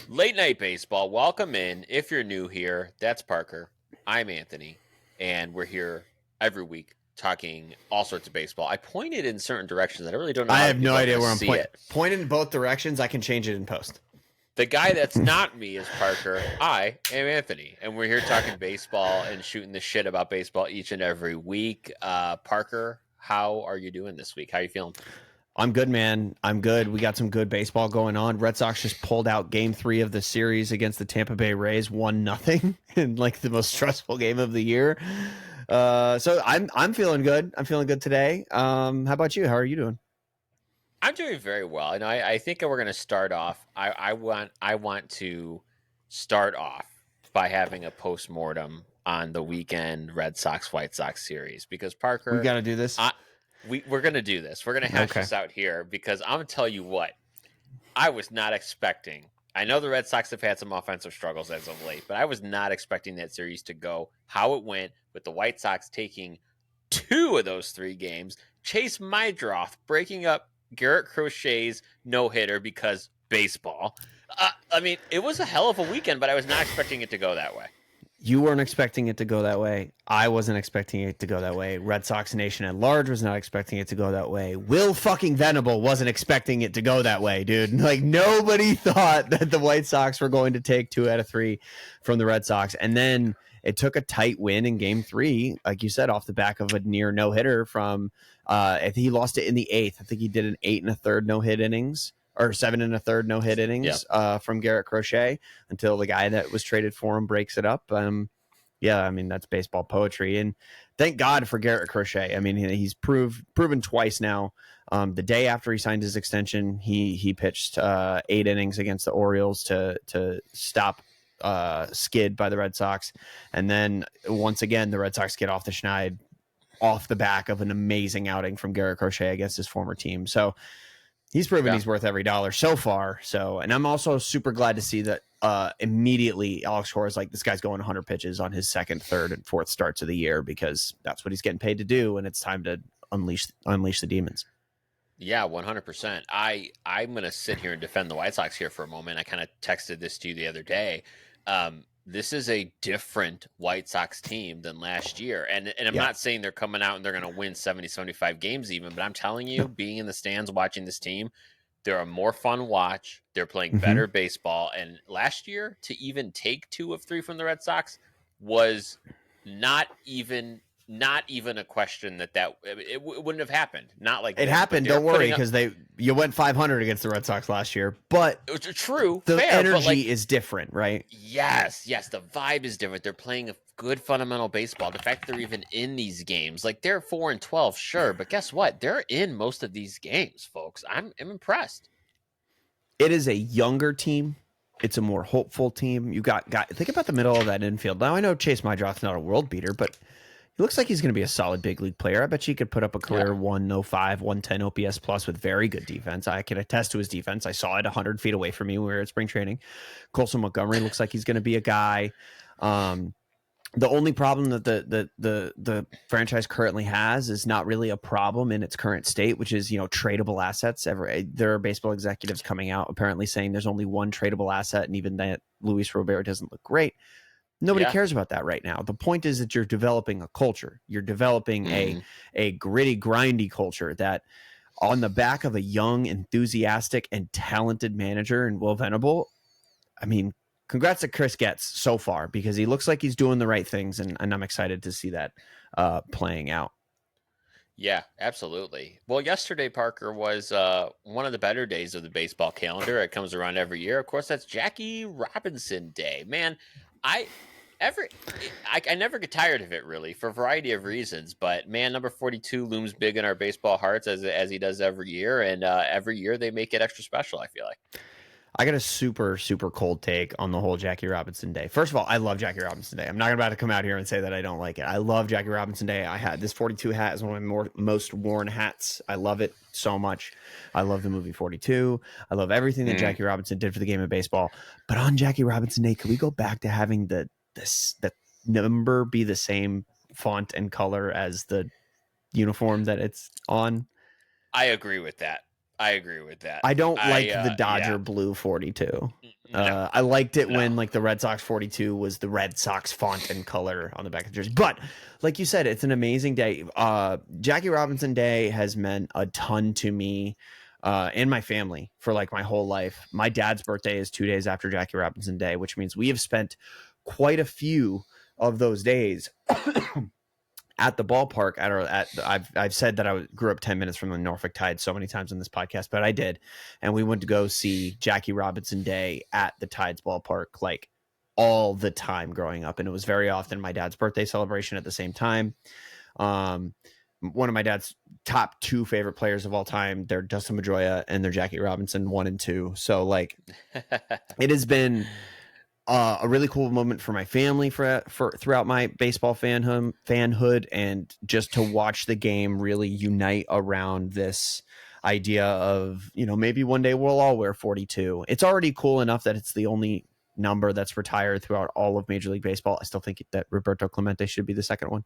Late night baseball. Welcome in. If you're new here, that's Parker. I'm Anthony, and we're here every week talking all sorts of baseball. I pointed in certain directions. I really don't know I how have no people are idea going to where I'm see pointing. it. Point in both directions. I can change it in post. The guy that's not me is Parker. I am Anthony, and we're here talking baseball and shooting the shit about baseball each and every week. Parker, how are you doing this week? How are you feeling? I'm good, man. I'm good. We got some good baseball going on. Red Sox just pulled out Game 3 of the series against the Tampa Bay Rays, 1-0 in like the most stressful game of the year. So I'm feeling good. I'm feeling good today. How about you? How are you doing? I'm doing very well. I think we're going to start off. I want to start off by having a postmortem on the weekend Red Sox White Sox series because We Parker, got to do this. we're going to do this. We're going to hash Okay. this out here because I'm going to tell you what I was not expecting. I know the Red Sox have had some offensive struggles as of late, but I was not expecting that series to go how it went with the White Sox taking 2 of those 3 games. Chase Mydroth breaking up Garrett Crochet's no-hitter because baseball. I mean, it was a hell of a weekend, but I was not expecting it to go that way. You weren't expecting it to go that way. I wasn't expecting it to go that way. Red Sox Nation at large was not expecting it to go that way. Will fucking Venable wasn't expecting it to go that way, dude. Like, nobody thought that the White Sox were going to take 2 out of 3 from the Red Sox. And then it took a tight win in Game 3, like you said, off the back of a near no-hitter from, I think he lost it in the 8th. I think he did an 8 1/3 no-hit innings. Or 7 1/3 no-hit innings from Garrett Crochet until the guy that was traded for him breaks it up. Yeah, I mean, that's baseball poetry. And thank God for Garrett Crochet. I mean, he's proven twice now. The day after he signed his extension, he pitched 8 innings against the Orioles to stop skid by the Red Sox. And then once again, the Red Sox get off the schneid off the back of an amazing outing from Garrett Crochet against his former team. So he's proven he's worth every dollar so far. So, and I'm also super glad to see that immediately Alex Cora is like, this guy's going 100 pitches on his 2nd, 3rd, and 4th starts of the year because that's what he's getting paid to do, and it's time to unleash the demons. Yeah, 100%. I'm going to sit here and defend the White Sox here for a moment. I kind of texted this to you the other day. This is a different White Sox team than last year. And I'm not saying they're coming out and they're going to win 70, 75 games even, but I'm telling you, being in the stands watching this team, they're a more fun watch. They're playing better baseball. And last year, to even take 2 of 3 from the Red Sox was not even a question that it wouldn't have happened. Not like it happened. Don't worry, because you went 500 against the Red Sox last year. But true, the fair, energy is different, right? Yes, the vibe is different. They're playing a good fundamental baseball. The fact that they're even in these games, like they're 4-12, sure, but guess what? They're in most of these games, folks. I'm impressed. It is a younger team. It's a more hopeful team. You got think about the middle of that infield. Now I know Chase Mydroth's not a world beater, but he looks like he's going to be a solid big league player. I bet you could put up a career 105, 110 OPS plus with very good defense. I can attest to his defense. I saw it 100 feet away from me when we were at spring training. Colson Montgomery looks like he's going to be a guy. The only problem that the franchise currently has is not really a problem in its current state, which is, tradable assets. There are baseball executives coming out apparently saying there's only one tradable asset, and even that Luis Robert doesn't look great. Nobody cares about that right now. The point is that you're developing a culture. You're developing a gritty, grindy culture that on the back of a young, enthusiastic, and talented manager in Will Venable, I mean, congrats to Chris Getz so far, because he looks like he's doing the right things, and I'm excited to see that playing out. Yeah, absolutely. Well, yesterday, Parker, was one of the better days of the baseball calendar. It comes around every year. Of course, that's Jackie Robinson Day. Man, I never get tired of it, really, for a variety of reasons. But man, number 42 looms big in our baseball hearts as he does every year, and every year they make it extra special, I feel like. I got a super, super cold take on the whole Jackie Robinson Day. First of all, I love Jackie Robinson Day. I'm not about to come out here and say that I don't like it. I love Jackie Robinson Day. I had this 42 hat is one of my most worn hats. I love it so much. I love the movie 42. I love everything that Jackie Robinson did for the game of baseball. But on Jackie Robinson Day, could we go back to having the number be the same font and color as the uniform that it's on? I agree with that. I don't like the Dodger blue 42. No, I liked it no. when like the Red Sox 42 was the Red Sox font and color on the back of the jersey. But like you said, it's an amazing day. Jackie Robinson Day has meant a ton to me and my family for like my whole life. My dad's birthday is 2 days after Jackie Robinson Day, which means we have spent quite a few of those days at the ballpark. I've said that I grew up 10 minutes from the Norfolk Tide so many times in this podcast, but I did. And we went to go see Jackie Robinson Day at the Tides ballpark like all the time growing up. And it was very often my dad's birthday celebration at the same time. One of my dad's top 2 favorite players of all time, they're Dustin Pedroia and they're Jackie Robinson 1 and 2. So like it has been a really cool moment for my family for throughout my baseball fanhood, and just to watch the game really unite around this idea of, you know, maybe one day we'll all wear 42. It's already cool enough that it's the only number that's retired throughout all of Major League Baseball. I still think that Roberto Clemente should be the second one.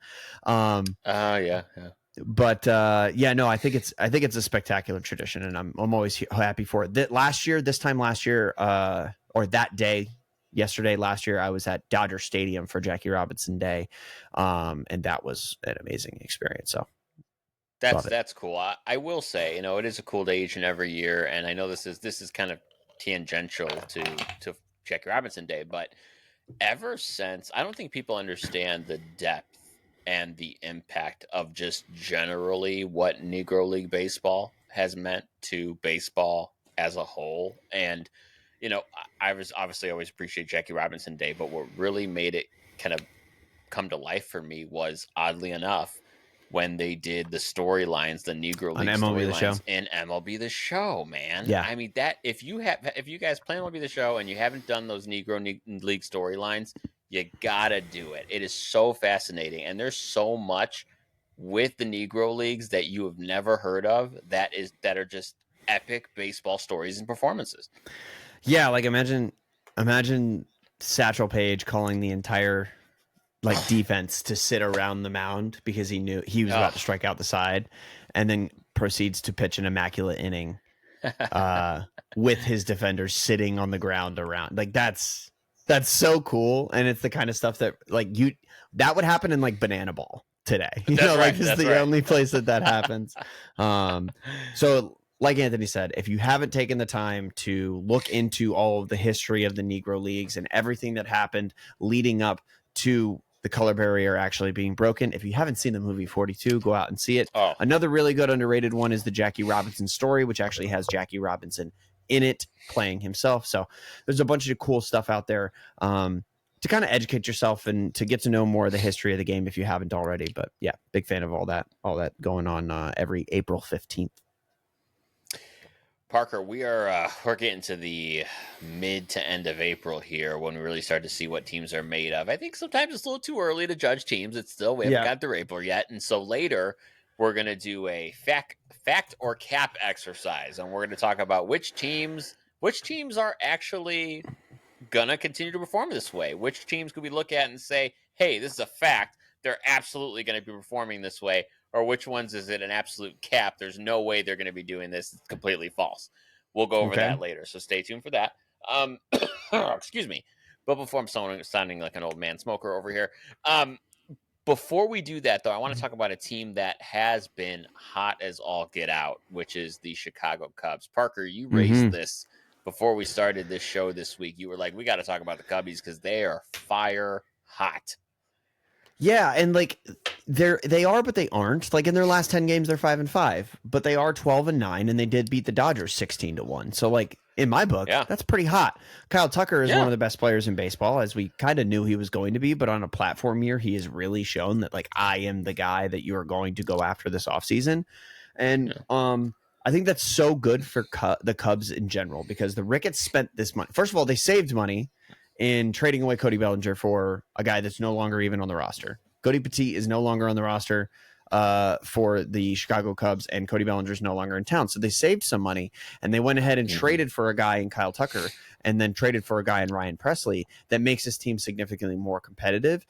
Yeah. But no, I think it's a spectacular tradition, and I'm always happy for it. This time last year, or that day, last year, I was at Dodger Stadium for Jackie Robinson Day, and that was an amazing experience. So that's cool. I will say, you know, it is a cool day each and every year, and I know this is kind of tangential to Jackie Robinson Day, but ever since, I don't think people understand the depth and the impact of just generally what Negro League baseball has meant to baseball as a whole. And, you know, I was obviously always appreciate Jackie Robinson Day, but what really made it kind of come to life for me was, oddly enough, when they did the storylines, the Negro League storylines in MLB The Show, man. Yeah. I mean, that if you guys play MLB The Show and you haven't done those Negro League storylines, you gotta do it. It is so fascinating, and there's so much with the Negro Leagues that you have never heard of that are just epic baseball stories and performances. Yeah, like imagine Satchel Paige calling the entire like defense to sit around the mound because he knew he was about to strike out the side, and then proceeds to pitch an immaculate inning with his defenders sitting on the ground around. Like that's so cool, and it's the kind of stuff that like that would happen in like Banana Ball today. You know, right, like this is the only place that happens. So like Anthony said, if you haven't taken the time to look into all of the history of the Negro Leagues and everything that happened leading up to the color barrier actually being broken, if you haven't seen the movie 42, go out and see it. Another really good underrated one is the Jackie Robinson story, which actually has Jackie Robinson in it playing himself. So there's a bunch of cool stuff out there to kind of educate yourself and to get to know more of the history of the game if you haven't already. But yeah, big fan of all that going on every April 15th. Parker, we're getting to the mid to end of April here when we really start to see what teams are made of. I think sometimes it's a little too early to judge teams. It's still, we haven't got through April yet. And so later we're going to do a fact or cap exercise. And we're going to talk about which teams are actually going to continue to perform this way. Which teams could we look at and say, hey, this is a fact. They're absolutely going to be performing this way. Or which ones is it an absolute cap? There's no way they're going to be doing this. It's completely false. We'll go over that later. So stay tuned for that. Excuse me. But before I'm sounding like an old man smoker over here, before we do that, though, I want to talk about a team that has been hot as all get out, which is the Chicago Cubs. Parker, you raised this before we started this show this week. You were like, we got to talk about the Cubbies because they are fire hot. Yeah, and like they are, but they aren't. Like in their last 10 games, they're 5-5, but they are 12-9, and they did beat the Dodgers 16-1. So like in my book, that's pretty hot. Kyle Tucker is one of the best players in baseball, as we kind of knew he was going to be, but on a platform year, he has really shown that like I am the guy that you are going to go after this offseason. And I think that's so good for the Cubs in general, because the Ricketts spent this money. First of all, they saved money in trading away Cody Bellinger for a guy that's no longer even on the roster. Cody Petit is no longer on the roster for the Chicago Cubs, and Cody Bellinger is no longer in town. So they saved some money, and they went ahead and traded for a guy in Kyle Tucker, and then traded for a guy in Ryan Presley that makes this team significantly more competitive.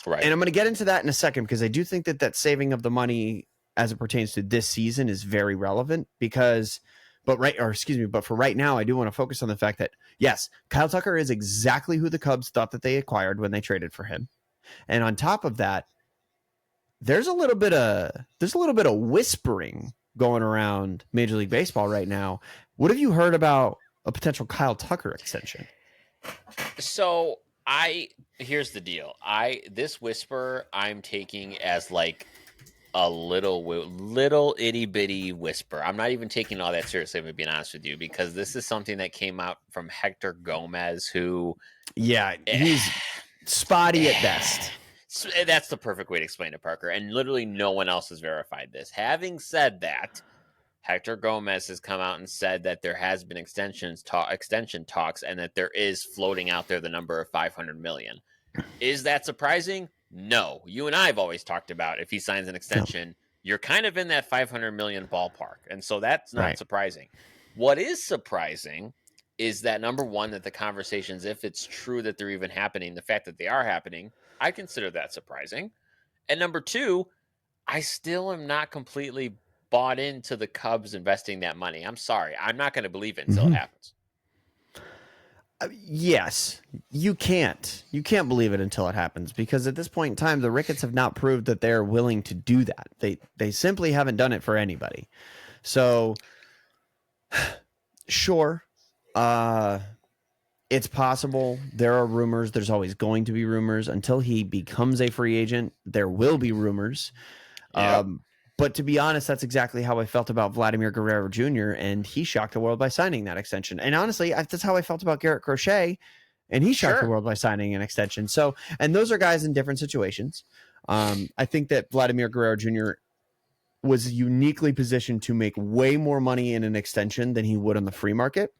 Right. And I'm going to get into that in a second, because I do think that saving of the money as it pertains to this season is very relevant, because But for right now, I do want to focus on the fact that yes, Kyle Tucker is exactly who the Cubs thought that they acquired when they traded for him. And on top of that, there's a little bit of whispering going around Major League Baseball right now. What have you heard about a potential Kyle Tucker extension? So here's the deal. This whisper I'm taking as like a little itty bitty whisper. I'm not even taking all that seriously, if I'm being honest with you, because this is something that came out from Hector Gomez, who he's spotty at best. That's the perfect way to explain it, Parker. And literally no one else has verified this. Having said that, Hector Gomez has come out and said that there has been extension talks and that there is floating out there the number of 500 million. Is that surprising? No. You and I have always talked about if he signs an extension, you're kind of in that 500 million ballpark. And so that's not surprising. What is surprising is that, number one, that the conversations, if it's true that they're even happening, the fact that they are happening, I consider that surprising. And number two, I still am not completely bought into the Cubs investing that money. I'm sorry. I'm not going to believe it until it happens. Yes, you can't. You can't believe it until it happens, because at this point in time, the Ricketts have not proved that they're willing to do that. They simply haven't done it for anybody. So, sure, it's possible. There are rumors. There's always going to be rumors. Until he becomes a free agent, there will be rumors. Yep. But to be honest, that's exactly how I felt about Vladimir Guerrero Jr., and he shocked the world by signing that extension. And honestly, that's how I felt about Garrett Crochet, and he shocked the world by signing an extension. So, and those are guys in different situations. I think that Vladimir Guerrero Jr. was uniquely positioned to make way more money in an extension than he would on the free market.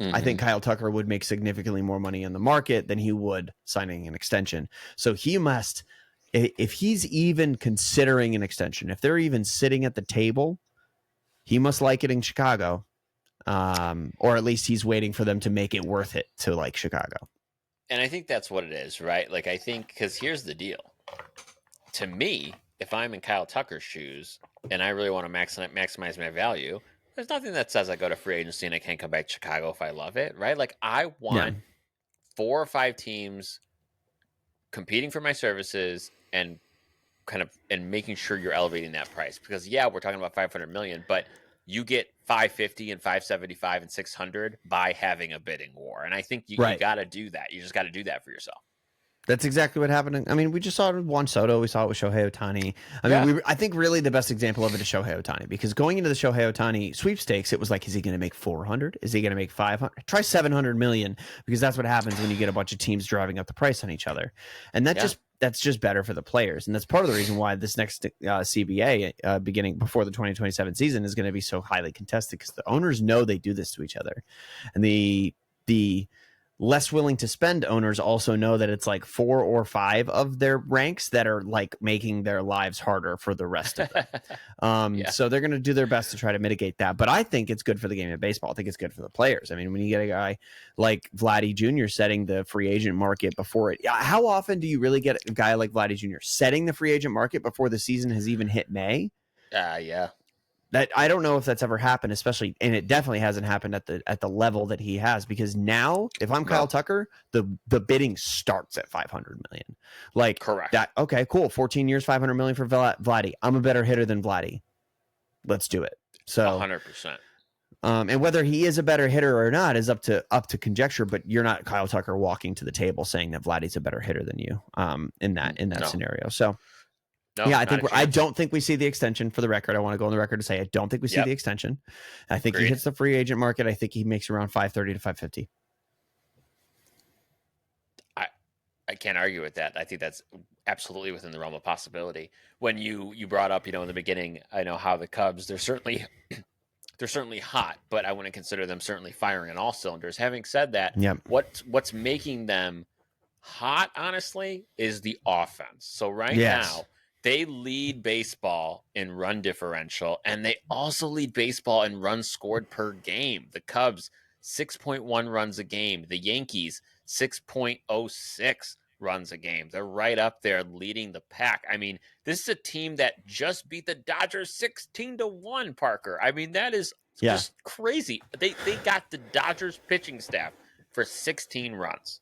I think Kyle Tucker would make significantly more money in the market than he would signing an extension. So he must... if he's even considering an extension, if they're even sitting at the table, he must like it in Chicago, or at least he's waiting for them to make it worth it to like Chicago. And I think that's what it is, right? Like, I think, because here's the deal. To me, if I'm in Kyle Tucker's shoes and I really want to maximize my value, there's nothing that says I go to free agency and I can't come back to Chicago if I love it, right? Like, I want 4 or 5 teams competing for my services and making sure you're elevating that price, because we're talking about 500 million, but you get 550 and 575 and 600 by having a bidding war. And I think you got to do that. You just got to do that for yourself. That's exactly what happened. I mean, we just saw it with Juan Soto. We saw it with Shohei Ohtani. I think really the best example of it is Shohei Ohtani, because going into the Shohei Ohtani sweepstakes, it was like, is he going to make 400? Is he going to make 500? Try 700 million, because that's what happens when you get a bunch of teams driving up the price on each other. And that's just better for the players. And that's part of the reason why this next CBA beginning before the 2027 season is going to be so highly contested, because the owners know they do this to each other. And the less willing to spend owners also know that it's like 4 or 5 of their ranks that are like making their lives harder for the rest of them. So they're going to do their best to try to mitigate that. But I think it's good for the game of baseball. I think it's good for the players. I mean, when you get a guy like Vladdy Jr. setting the free agent market before it, how often do you really get a guy like Vladdy Jr. setting the free agent market before the season has even hit May? That I don't know if that's ever happened, especially, and it definitely hasn't happened at the level that he has, because now if I'm Kyle Tucker, the bidding starts at 500 million. Like, correct. That, okay, cool. 14 years, 500 million for Vladdy. I'm a better hitter than Vladdy. Let's do it. So 100%. And whether he is a better hitter or not is up to conjecture, but you're not Kyle Tucker walking to the table saying that Vladdy's a better hitter than you in that scenario. So I don't think we see the extension. For the record, I want to go on the record to say I don't think we see the extension. I think he hits the free agent market. I think he makes around 530 to 550. I can't argue with that. I think that's absolutely within the realm of possibility. When you brought up, in the beginning, I know how the Cubs, they're certainly hot, but I wouldn't consider them certainly firing on all cylinders. Having said that, what's making them hot, honestly, is the offense. So now, they lead baseball in run differential, and they also lead baseball in runs scored per game. The Cubs, 6.1 runs a game. The Yankees, 6.06 runs a game. They're right up there leading the pack. I mean, this is a team that just beat the Dodgers 16-1, Parker. I mean, that is It's Yeah. just crazy. They got the Dodgers pitching staff for 16 runs.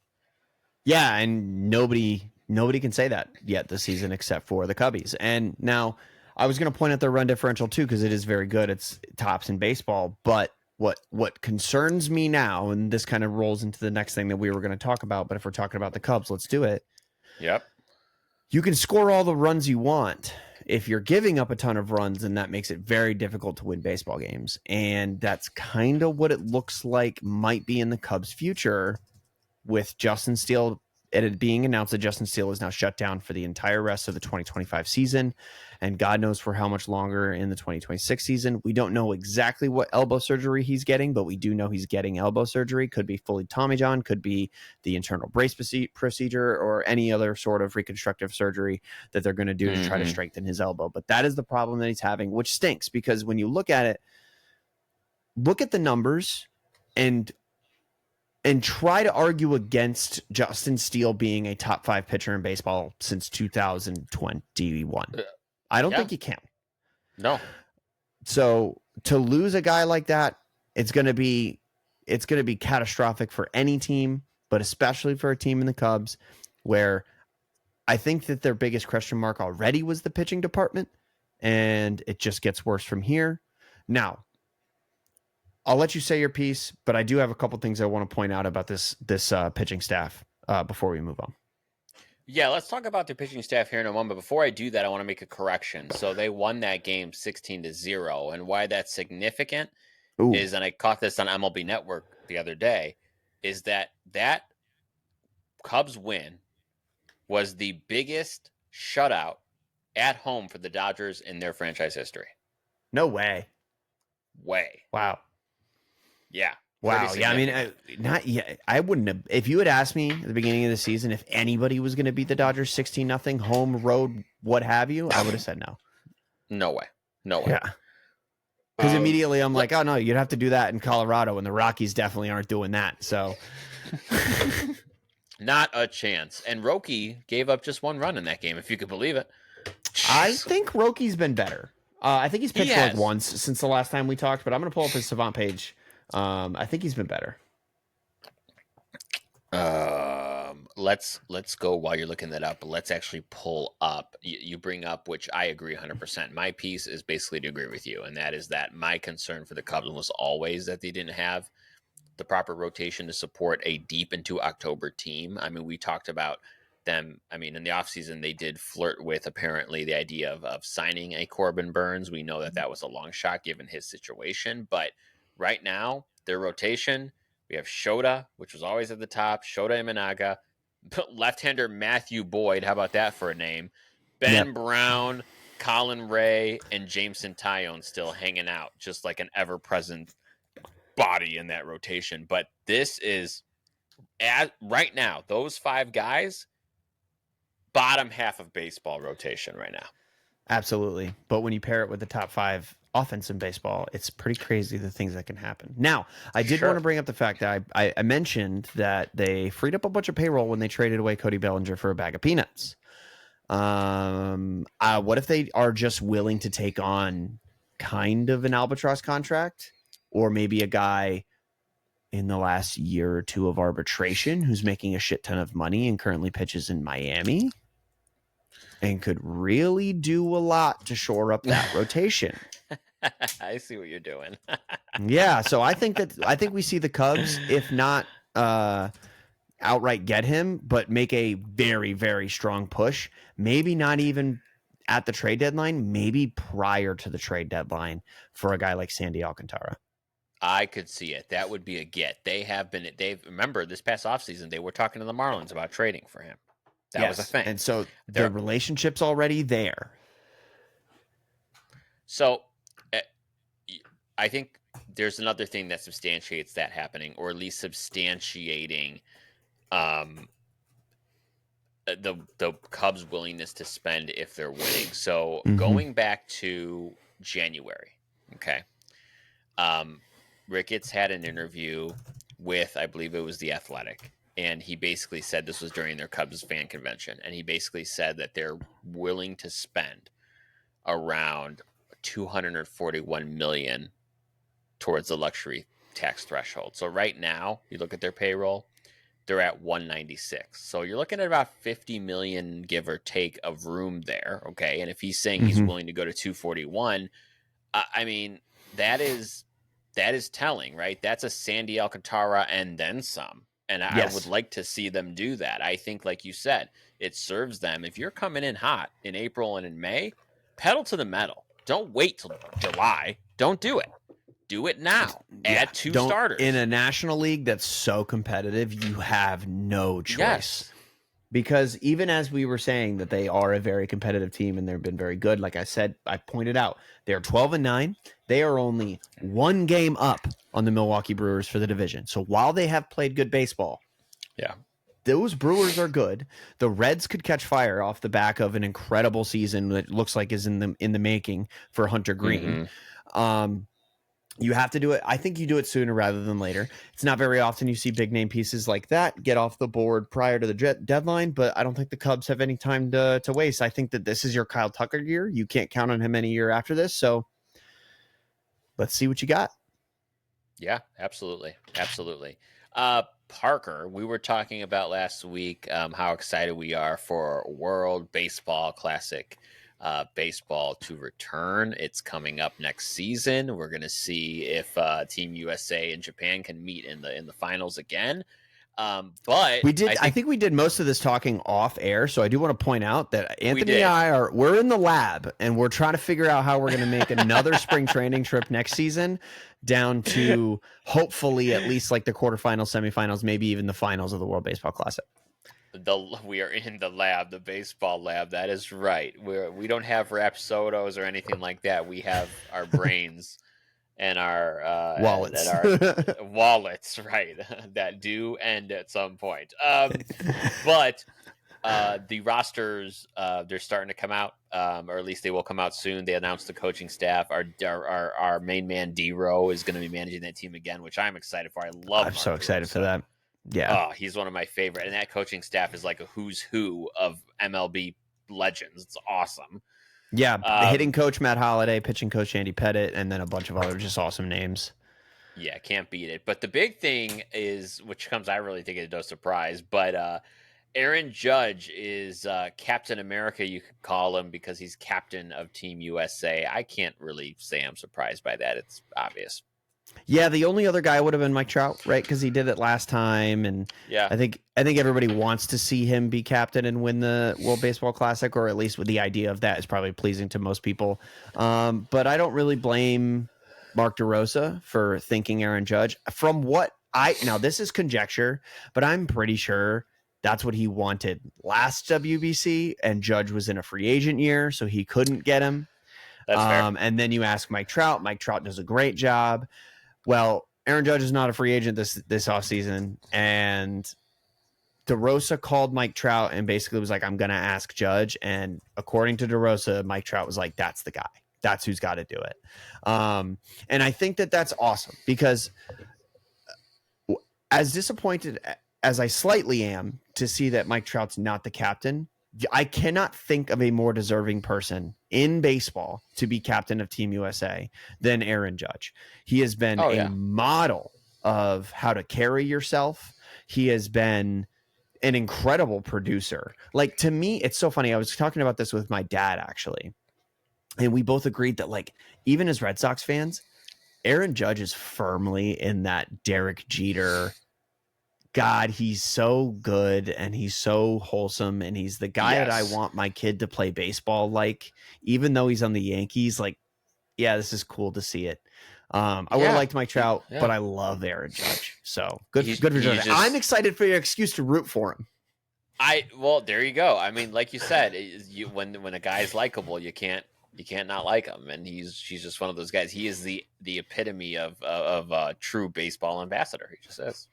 Yeah, and nobody can say that yet this season except for the Cubbies. And now I was going to point out their run differential too because it is very good. It's tops in baseball, but what concerns me now, and this kind of rolls into the next thing that we were going to talk about, but if we're talking about the Cubs, let's do it. Yep. You can score all the runs you want. If you're giving up a ton of runs, then that makes it very difficult to win baseball games. And that's kind of what it looks like might be in the Cubs' future with Justin Steele. It had being announced that Justin Steele is now shut down for the entire rest of the 2025 season, and God knows for how much longer in the 2026 season. We don't know exactly what elbow surgery he's getting, but we do know he's getting elbow surgery. Could be fully Tommy John, could be the internal brace procedure, or any other sort of reconstructive surgery that they're going to do to try to strengthen his elbow. But that is the problem that he's having, which stinks because when you look at it, look at the numbers and try to argue against Justin Steele being a top 5 pitcher in baseball since 2021. I don't think you can. No. So to lose a guy like that, it's going to be catastrophic for any team, but especially for a team in the Cubs, where I think that their biggest question mark already was the pitching department, and it just gets worse from here. Now, I'll let you say your piece, but I do have a couple things I want to point out about this pitching staff before we move on. Yeah, let's talk about the pitching staff here in a moment. But before I do that, I want to make a correction. So they won that game 16-0, and why that's significant is, and I caught this on MLB Network the other day, is that Cubs win was the biggest shutout at home for the Dodgers in their franchise history. No way. Wow. Yeah. Wow. Yeah. I mean, not yet. I wouldn't have. If you had asked me at the beginning of the season if anybody was going to beat the Dodgers 16-0, home, road, what have you, I would have said no. No way. Yeah. Because immediately I'm like, oh no, you'd have to do that in Colorado, and the Rockies definitely aren't doing that. So, not a chance. And Roki gave up just 1 run in that game, if you could believe it. I think Roki's been better. I think he's pitched like once since the last time we talked, but I'm going to pull up his Savant page. I think he's been better. Let's go while you're looking that up. Let's actually pull up. You bring up, which I agree 100%. My piece is basically to agree with you, and that is that my concern for the Cubs was always that they didn't have the proper rotation to support a deep into October team. I mean, we talked about them. I mean, in the offseason, they did flirt with apparently the idea of signing a Corbin Burns. We know that was a long shot given his situation, but right now, their rotation, we have Shota, which was always at the top, Shota Imanaga, left-hander Matthew Boyd, how about that for a name? Ben Brown, Colin Ray, and Jameson Tyone still hanging out, just like an ever-present body in that rotation. But this is, right now, those 5 guys, bottom half of baseball rotation right now. Absolutely. But when you pair it with the top 5 offense in baseball, it's pretty crazy the things that can happen. Now, I did want to bring up the fact that I mentioned that they freed up a bunch of payroll when they traded away Cody Bellinger for a bag of peanuts. What if they are just willing to take on kind of an albatross contract, or maybe a guy in the last year or 2 of arbitration who's making a shit ton of money and currently pitches in Miami and could really do a lot to shore up that rotation? I see what you're doing. Yeah, so I think we see the Cubs, if not outright get him, but make a very, very strong push. Maybe not even at the trade deadline, maybe prior to the trade deadline for a guy like Sandy Alcantara. I could see it. That would be a get. Remember this past offseason, they were talking to the Marlins about trading for him. That was a thing. And so the relationship's already there. So I think there's another thing that substantiates that happening, or at least substantiating the Cubs' willingness to spend if they're winning. So going back to January, okay, Ricketts had an interview with, I believe it was The Athletic, and he basically said, this was during their Cubs fan convention, and he basically said that they're willing to spend around $241 million towards the luxury tax threshold. So right now, you look at their payroll, they're at 196. So you're looking at about 50 million, give or take, of room there. Okay. And if he's saying he's Mhm. willing to go to 241, I mean, that is telling, right? That's a Sandy Alcantara and then some. And I would Yes. like to see them do that. I think, like you said, it serves them. If you're coming in hot in April and in May, pedal to the metal. Don't wait till July. Don't do it. Do it now. Yeah. Add 2 Don't starters. in a national league that's so competitive, you have no choice. Yes. Because even as we were saying that they are a very competitive team and they've been very good, like I said, I pointed out, they're 12-9. They are only 1 game up on the Milwaukee Brewers for the division. So while they have played good baseball, Yeah. those Brewers are good. The Reds could catch fire off the back of an incredible season that looks like is in the making for Hunter Green. You have to do it. I think you do it sooner rather than later. It's not very often you see big name pieces like that get off the board prior to the deadline, but I don't think the Cubs have any time to waste. I think that this is your Kyle Tucker year. You can't count on him any year after this. So let's see what you got. Yeah, absolutely. Absolutely. Parker, we were talking about last week how excited we are for World Baseball Classic baseball to return. It's coming up next season. We're going to see if Team USA and Japan can meet in the finals again. But we did. I think we did most of this talking off air. So I do want to point out that Anthony and I we're in the lab and we're trying to figure out how we're going to make another spring training trip next season down to hopefully at least like the quarterfinals, semifinals, maybe even the finals of the World Baseball Classic. We are in the lab, the baseball lab. That is right. We don't have Rapsodos or anything like that. We have our brains and our wallets, wallets, right? That do end at some point. But the rosters, they're starting to come out, or at least they will come out soon. They announced the coaching staff. Our main man D-Row is going to be managing that team again, which I'm excited for. I'm Mark so excited for that. Yeah. Oh, he's one of my favorite. And that coaching staff is like a who's who of MLB legends. It's awesome. Yeah. Hitting coach Matt Holliday, pitching coach Andy Pettit, and then a bunch of other just awesome names. Yeah, can't beat it. But the big thing is, which comes, I really think it's no surprise, but Aaron Judge is Captain America, you could call him, because he's captain of Team USA. I can't really say I'm surprised by that. It's obvious. Yeah, the only other guy would have been Mike Trout, right? Because he did it last time, and yeah, I think everybody wants to see him be captain and win the World Baseball Classic, or at least with the idea of that is probably pleasing to most people. But I don't really blame Mark DeRosa for thinking Aaron Judge. From what now this is conjecture, but I'm pretty sure that's what he wanted last WBC, and Judge was in a free agent year, so he couldn't get him. That's fair. And then you ask Mike Trout. Mike Trout does a great job. Well, Aaron Judge is not a free agent this offseason, and DeRosa called Mike Trout and basically was like, I'm going to ask Judge. And according to DeRosa, Mike Trout was like, that's the guy. That's who's got to do it. And I think that that's awesome because as disappointed as I slightly am to see that Mike Trout's not the captain, I cannot think of a more deserving person in baseball to be captain of Team USA than Aaron Judge. He has been a model of how to carry yourself. He has been an incredible producer. Like, to me, it's so funny. I was talking about this with my dad, actually, and we both agreed that, like, even as Red Sox fans, Aaron Judge is firmly in that Derek Jeter. God, he's so good and he's so wholesome and he's the guy that I want my kid to play baseball like, even though he's on the Yankees. Like, yeah, this is cool to see it. I would have liked Mike Trout, but I love Aaron Judge. So good for Judge. I'm excited for your excuse to root for him. Well, there you go. I mean, like you said, when a guy's likable, you can't not like him, and he's just one of those guys. He is the epitome of a true baseball ambassador. He just is.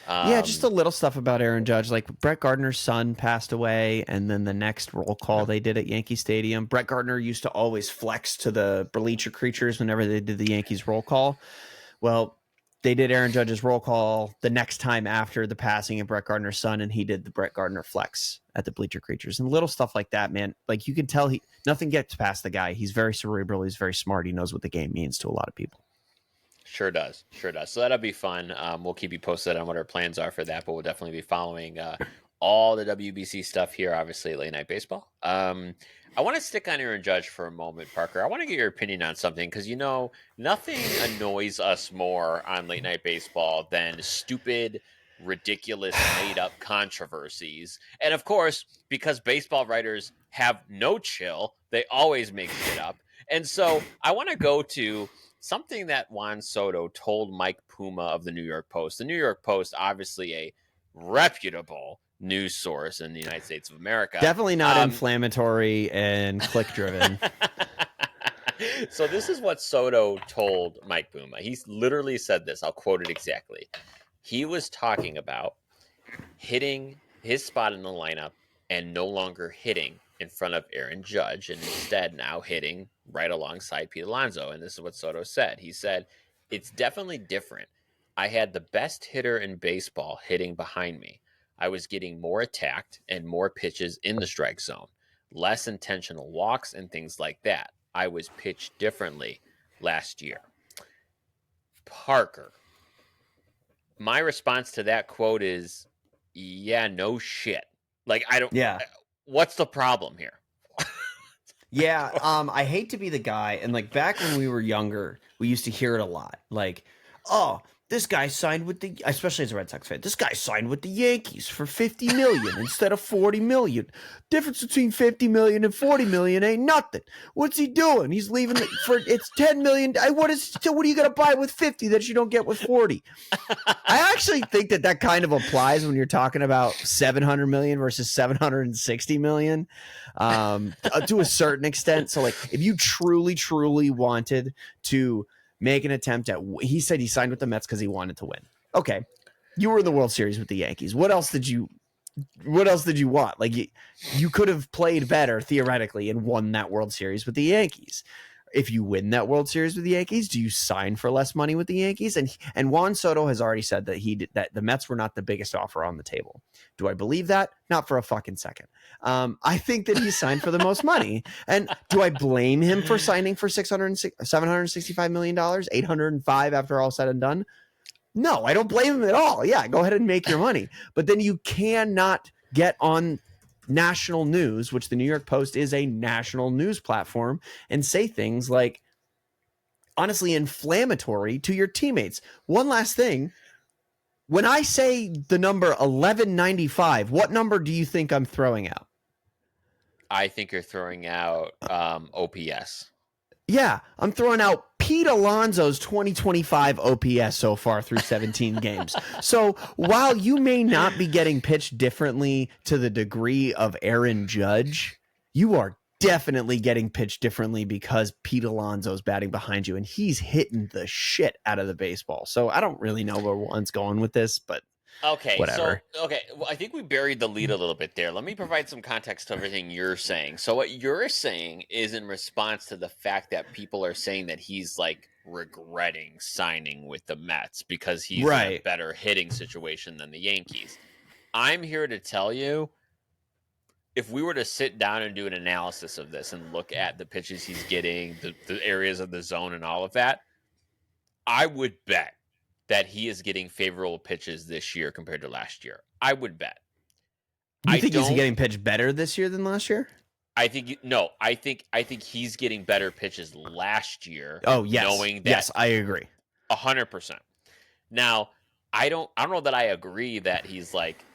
Yeah, just a little stuff about Aaron Judge. Like, Brett Gardner's son passed away, and then the next roll call they did at Yankee Stadium, Brett Gardner used to always flex to the bleacher creatures whenever they did the Yankees roll call. Well, they did Aaron Judge's roll call the next time after the passing of Brett Gardner's son, and he did the Brett Gardner flex at the bleacher creatures. And little stuff like that, man. Like, you can tell nothing gets past the guy. He's very cerebral. He's very smart. He knows what the game means to a lot of people. Sure does. Sure does. So that'll be fun. We'll keep you posted on what our plans are for that, but we'll definitely be following all the WBC stuff here, obviously, late night baseball. I want to stick on Aaron Judge for a moment, Parker. I want to get your opinion on something because, nothing annoys us more on late night baseball than stupid, ridiculous, made up controversies. And of course, because baseball writers have no chill, they always make shit up. And so I want to go to something that Juan Soto told Mike Puma of the New York Post. The New York Post, obviously a reputable news source in the United States of America. Definitely not inflammatory and click driven. So this is what Soto told Mike Puma. He's literally said this. I'll quote it exactly. He was talking about hitting his spot in the lineup and no longer hitting in front of Aaron Judge and instead now hitting right alongside Pete Alonso. And this is what Soto said. He said, "It's definitely different. I had the best hitter in baseball hitting behind me. I was getting more attacked and more pitches in the strike zone, less intentional walks and things like that. I was pitched differently last year." Parker, my response to that quote is, yeah, no shit. Like, I don't. Yeah. What's the problem here? Yeah, I hate to be the guy, and like back when we were younger, we used to hear it a lot. Like, oh, this guy signed with the, especially as a Red Sox fan, this guy signed with the Yankees for $50 million instead of $40 million. Difference between $50 million and $40 million ain't nothing. What's he doing? He's leaving for it's $10 million. What are you gonna buy with 50 that you don't get with 40? I actually think that kind of applies when you're talking about 700 million versus 760 million, to a certain extent. So, like, if you truly wanted to make an attempt at, he said he signed with the Mets because he wanted to win. Okay, you were in the World Series with the Yankees. What else did you want? Like, you could have played better theoretically and won that World Series with the Yankees. If you win that World Series with the Yankees, do you sign for less money with the Yankees? And Juan Soto has already said that the Mets were not the biggest offer on the table. Do I believe that? Not for a fucking second. I think that he signed for the most money. And do I blame him for signing for $765 million, $805 after all said and done? No, I don't blame him at all. Yeah, go ahead and make your money. But then you cannot get on national news, which the New York Post is a national news platform, and say things like, honestly, inflammatory to your teammates. One last thing. When I say the number 1195, what number do you think I'm throwing out? I think you're throwing out OPS. Yeah, I'm throwing out Pete Alonso's 2025 OPS so far through 17 games. So while you may not be getting pitched differently to the degree of Aaron Judge, you are definitely getting pitched differently because Pete Alonso's batting behind you and he's hitting the shit out of the baseball. So I don't really know where one's going with this, but okay, whatever. Well, I think we buried the lead a little bit there. Let me provide some context to everything you're saying. So what you're saying is in response to the fact that people are saying that he's like regretting signing with the Mets because he's in a better hitting situation than the Yankees. I'm here to tell you, if we were to sit down and do an analysis of this and look at the pitches he's getting, the areas of the zone and all of that, I would bet that he is getting favorable pitches this year compared to last year. I would bet. You think he's getting pitched better this year than last year? I think he's getting better pitches last year. Oh, yes. Knowing that, yes, I agree. 100%. Now, I don't know that I agree that he's like,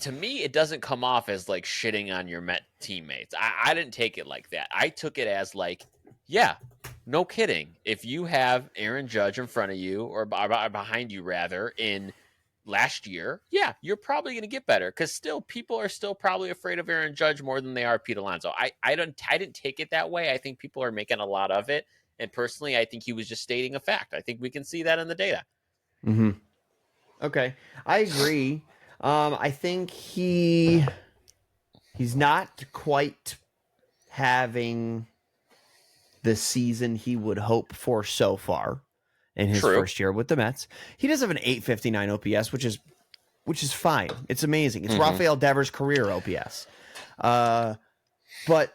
to me, it doesn't come off as like shitting on your Met teammates. I didn't take it like that. I took it as like, yeah, no kidding. If you have Aaron Judge in front of you or behind you rather in last year, yeah, you're probably going to get better because still people are still probably afraid of Aaron Judge more than they are Pete Alonso. I didn't take it that way. I think people are making a lot of it. And personally, I think he was just stating a fact. I think we can see that in the data. Mm-hmm. Okay. I agree. I think he's not quite having the season he would hope for so far in his first year with the Mets. He does have an 859 OPS, which is fine. It's amazing. It's Rafael Devers' career OPS. But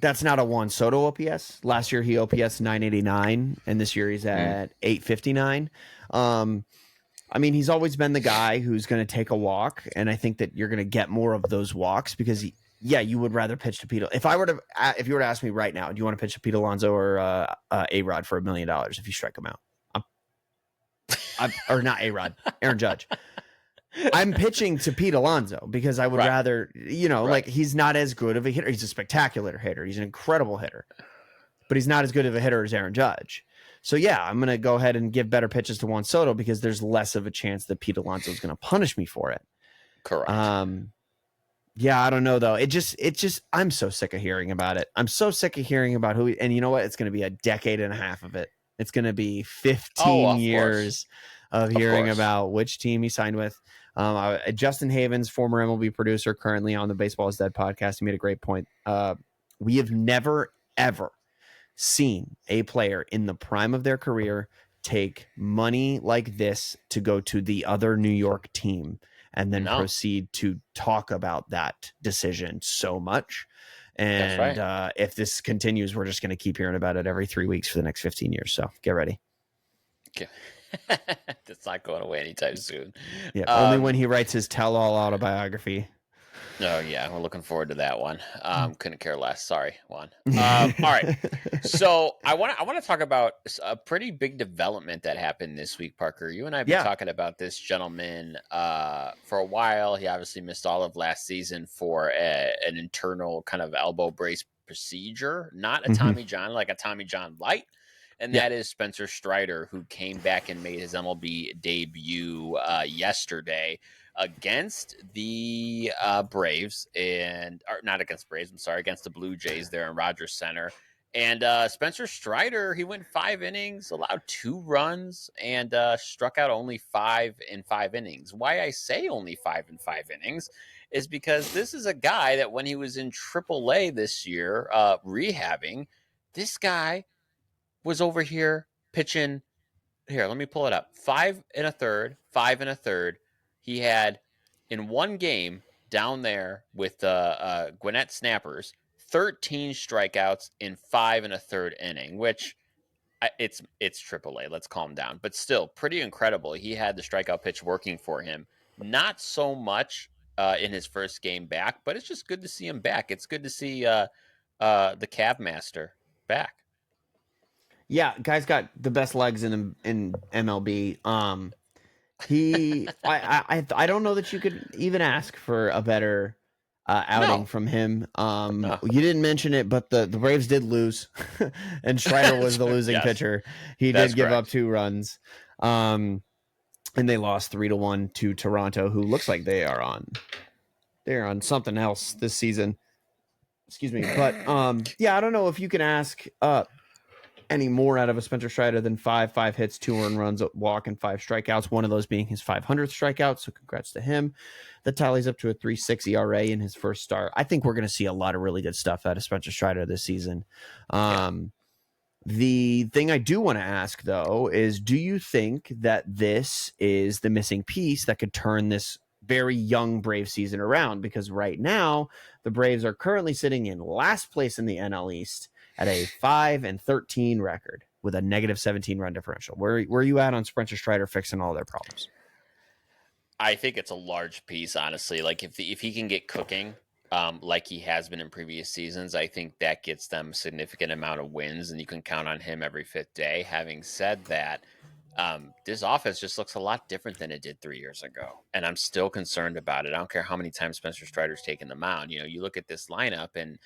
That's not a Juan Soto OPS. Last year he OPS 989, and this year he's at 859. I mean, he's always been the guy who's going to take a walk, and I think that you're going to get more of those walks because, you would rather pitch to Pete. If you were to ask me right now, do you want to pitch to Pete Alonso or A-Rod for $1 million if you strike him out? Or not A-Rod, Aaron Judge. I'm pitching to Pete Alonso because I would rather, like he's not as good of a hitter. He's a spectacular hitter. He's an incredible hitter, but he's not as good of a hitter as Aaron Judge. So yeah, I'm going to go ahead and give better pitches to Juan Soto because there's less of a chance that Pete Alonso is going to punish me for it. Correct. Yeah, I don't know though. It just, I'm so sick of hearing about it. I'm so sick of hearing about and you know what? It's going to be a decade and a half of it. It's going to be 15 years of hearing about which team he signed with. Justin Havens, former MLB producer, currently on the Baseball is Dead podcast, he made a great point. We have never, ever seen a player in the prime of their career take money like this to go to the other New York team and then proceed to talk about that decision so much. And if this continues, we're just going to keep hearing about it every 3 weeks for the next 15 years. So get ready. Okay. That's not going away anytime soon. Yeah, only when he writes his tell-all autobiography. Oh yeah, we're looking forward to that one. Couldn't care less. Sorry, Juan. All right, so I want to talk about a pretty big development that happened this week, Parker. You and I have been talking about this gentleman for a while. He obviously missed all of last season for an internal kind of elbow brace procedure, not a Tommy John, like a Tommy John light. And that is Spencer Strider, who came back and made his MLB debut yesterday against the Braves against the Blue Jays there in Rogers Center. And Spencer Strider, he went 5 innings, allowed 2 runs, and struck out only 5 in 5 innings. Why I say only 5 in 5 innings is because this is a guy that when he was in AAA this year, rehabbing, this guy was over here pitching. Here, let me pull it up. 5 1/3, 5 1/3. He had in one game down there with the Gwinnett Snappers, 13 strikeouts in 5 1/3 inning, which it's AAA. Let's calm down, but still pretty incredible. He had the strikeout pitch working for him. Not so much in his first game back, but it's just good to see him back. It's good to see the Cav Master back. Yeah, guy's got the best legs in MLB. I don't know that you could even ask for a better outing from him. You didn't mention it, but the Braves did lose, and Strider was the losing pitcher. He did give up 2 runs, and they lost 3-1 to Toronto, who looks like they're on something else this season. Excuse me, but I don't know if you can ask any more out of a Spencer Strider than 5 hits, 2 earned runs, a walk, and 5 strikeouts. One of those being his 500th strikeout. So congrats to him. That tallies up to a 3.6 ERA in his first start. I think we're going to see a lot of really good stuff out of Spencer Strider this season. The thing I do want to ask though is, do you think that this is the missing piece that could turn this very young Brave season around? Because right now the Braves are currently sitting in last place in the NL East at a 5-13 record with a -17 run differential. Where are you at on Spencer Strider fixing all their problems? I think it's a large piece, honestly. Like if he can get cooking, like he has been in previous seasons, I think that gets them a significant amount of wins, and you can count on him every 5th day. Having said that, this offense just looks a lot different than it did 3 years ago, and I'm still concerned about it. I don't care how many times Spencer Strider's taken the mound. You look at this lineup, and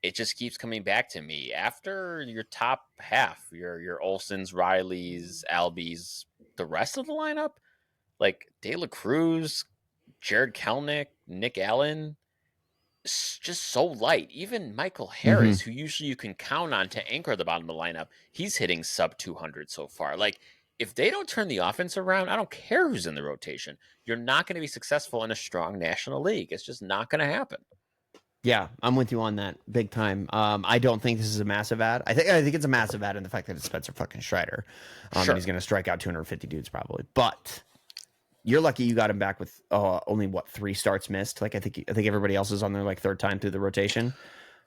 it just keeps coming back to me. After your top half, your Olsons, Rileys, Albies, the rest of the lineup, like De La Cruz, Jared Kelnick, Nick Allen, it's just so light. Even Michael Harris, who usually you can count on to anchor the bottom of the lineup, he's hitting sub 200 so far. Like, if they don't turn the offense around, I don't care who's in the rotation. You're not going to be successful in a strong National League. It's just not going to happen. Yeah, I'm with you on that big time. I don't think this is a massive ad. I think it's a massive ad in the fact that it's Spencer fucking Strider. And he's going to strike out 250 dudes probably. But you're lucky you got him back with only 3 starts missed. Like I think everybody else is on their 3rd time through the rotation.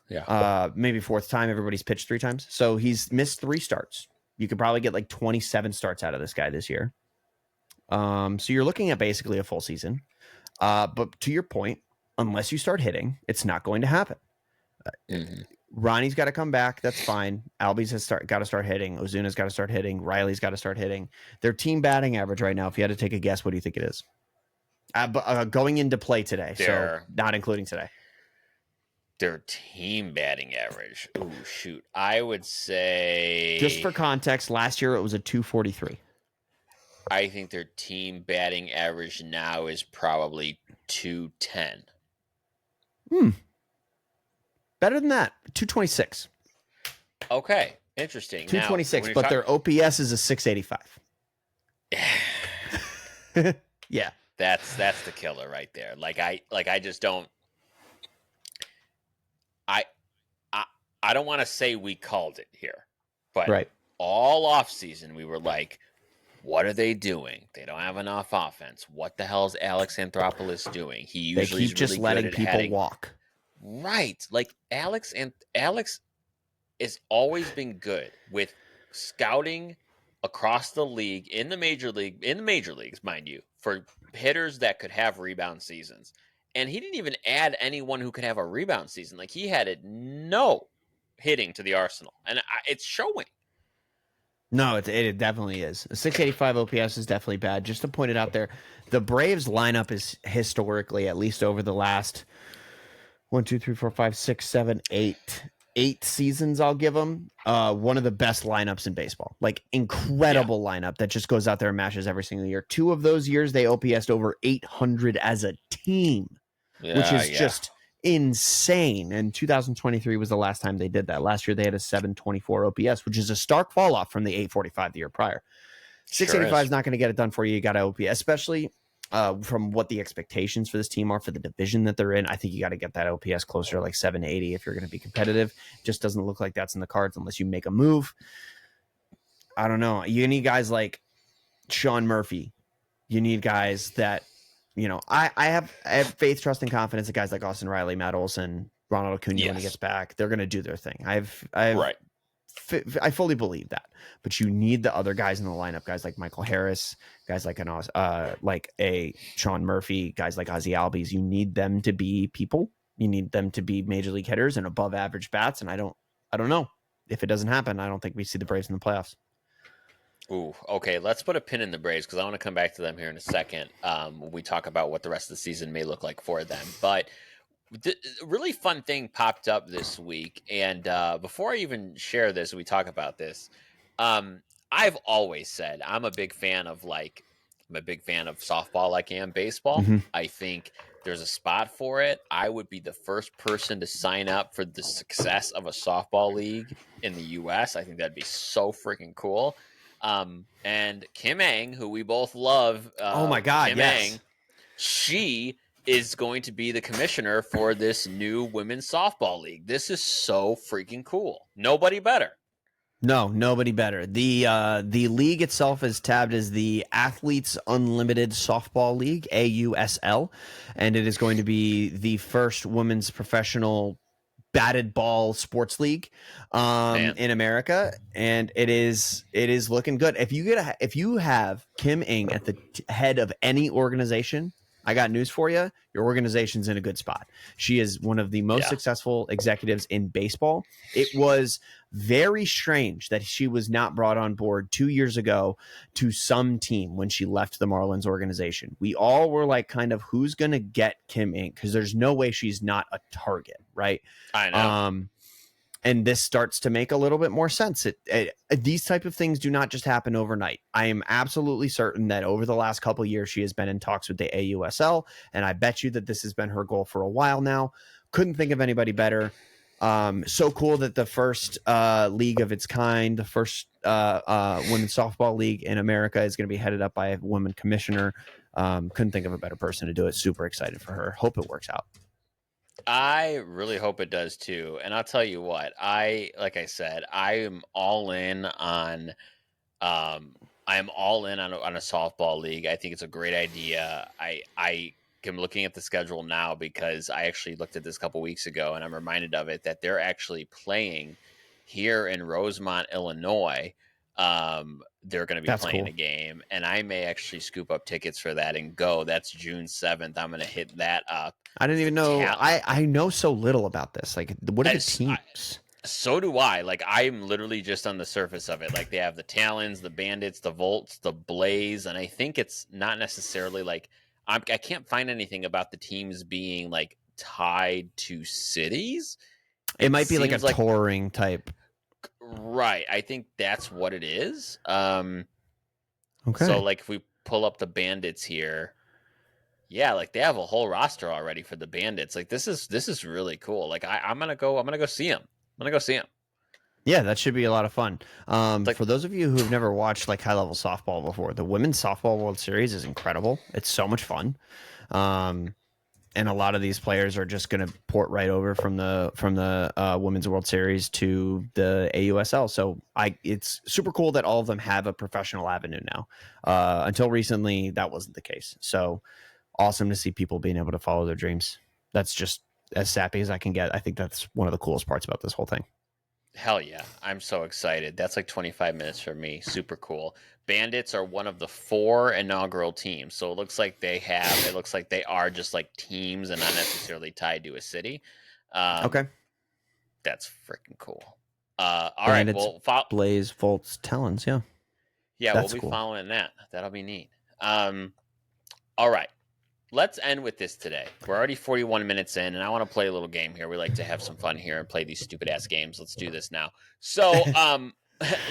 Yeah. Maybe fourth time. Everybody's pitched 3 times. So he's missed 3 starts. You could probably get like 27 starts out of this guy this year. So you're looking at basically a full season. But to your point, unless you start hitting, it's not going to happen. Mm-hmm. Ronnie's got to come back. That's fine. Albies has got to start hitting. Ozuna's got to start hitting. Riley's got to start hitting. Their team batting average right now, if you had to take a guess, what do you think it is? Going into play today, so not including today. Their team batting average. Oh, shoot. I would say... Just for context, last year it was a 243. I think their team batting average now is probably 210. Better than that. 226. Okay. Interesting. 226, but their OPS is a 685. Yeah. That's the killer right there. I just don't... I don't want to say we called it here, but right. All offseason we were like, what are they doing? They don't have enough offense. What the hell is Alex Anthopoulos doing? He usually keep just letting people walk. Right. Like Alex has always been good with scouting across the league in the major leagues, mind you, for hitters that could have rebound seasons. And he didn't even add anyone who could have a rebound season. Like he had no hitting to the arsenal, and it's showing. No, it definitely is. A 685 OPS is definitely bad. Just to point it out there, the Braves lineup is historically, at least over the last 1, 2, 3, 4, 5, 6, 7, 8 seasons, I'll give them one of the best lineups in baseball. Like incredible lineup that just goes out there and mashes every single year. 2 of those years they OPS'd over 800 as a team, which is just insane. And 2023 was the last time they did that. Last year they had a 724 OPS, which is a stark fall off from the 845 the year prior. 685 is not going to get it done for you. You got to OPS, especially from what the expectations for this team are for the division that they're in. I think you got to get that OPS closer to like 780 if you're going to be competitive. Just doesn't look like that's in the cards unless you make a move. I don't know. You need guys like Sean Murphy. You need guys that, you know, I have faith, trust, and confidence in guys like Austin Riley, Matt Olson, Ronald Acuna when he gets back. They're going to do their thing. I fully believe that, but you need the other guys in the lineup, guys like Michael Harris, guys like a Sean Murphy, guys like Ozzie Albies. You need them to be people. You need them to be major league hitters and above average bats. And I don't know if it doesn't happen. I don't think we see the Braves in the playoffs. Ooh, okay. Let's put a pin in the Braves because I want to come back to them here in a second when we talk about what the rest of the season may look like for them. But the really fun thing popped up this week, and before I even share this, we talk about this. I've always said I'm a big fan of softball like I am baseball. Mm-hmm. I think there's a spot for it. I would be the first person to sign up for the success of a softball league in the U.S. I think that'd be so freaking cool. And Kim Ang, who we both love, oh my God, Kim yes. Ang, she is going to be the commissioner for this new women's softball league. This is so freaking cool. Nobody better. No, nobody better. The league itself is tabbed as the Athletes Unlimited Softball League, AUSL, and it is going to be the first women's professional batted ball sports league in America, and it is looking good. If you have Kim Ng at the head of any organization, I got news for you. Your organization's in a good spot. She is one of the most successful executives in baseball. It was very strange that she was not brought on board 2 years ago to some team when she left the Marlins organization. We all were like, kind of, who's going to get Kim Ng? Because there's no way she's not a target, right? I know. And this starts to make a little bit more sense. These type of things do not just happen overnight. I am absolutely certain that over the last couple of years, she has been in talks with the AUSL, and I bet you that this has been her goal for a while now. Couldn't think of anybody better. So cool that the first league of its kind, the first women's softball league in America, is going to be headed up by a woman commissioner. Couldn't think of a better person to do it. Super excited for her. Hope it works out. I really hope it does too. And I'll tell you what, like I said, I am all in on a softball league. I think it's a great idea. I am looking at the schedule now because I actually looked at this a couple weeks ago, and I'm reminded of it that they're actually playing here in Rosemont, Illinois. They're going to be That's playing cool. a game, and I may actually scoop up tickets for that and go. That's June 7th. I'm going to hit that up. I didn't even know. I know so little about this. Like, what are the teams? So do I. Like, I'm literally just on the surface of it. Like, they have the Talons, the Bandits, the Volts, the Blaze, and I think it's not necessarily like I can't find anything about the teams being like tied to cities. It might be like a touring type. Right. I think that's what it is. Okay. So, like, if we pull up the Bandits here, yeah, like they have a whole roster already for the Bandits. Like, this is really cool. Like, I'm gonna go see them. I'm gonna go see them. Yeah, that should be a lot of fun. For those of you who have never watched like high level softball before, the Women's Softball World Series is incredible. It's so much fun, and a lot of these players are just going to port right over from the Women's World Series to the AUSL. So it's super cool that all of them have a professional avenue now. Until recently, that wasn't the case. So awesome to see people being able to follow their dreams. That's just as sappy as I can get. I think that's one of the coolest parts about this whole thing. Hell yeah. I'm so excited. That's like 25 minutes for me. Super cool. Bandits are one of the 4 inaugural teams. So it looks like they are just like teams and not necessarily tied to a city. Okay. That's freaking cool. All Bandits, right. Well, Blaze, Volts, Talons. Yeah. Yeah, That's we'll be cool. following that. That'll be neat. All right. Let's end with this today. We're already 41 minutes in, and I want to play a little game here. We like to have some fun here and play these stupid ass games. Let's do this now. So,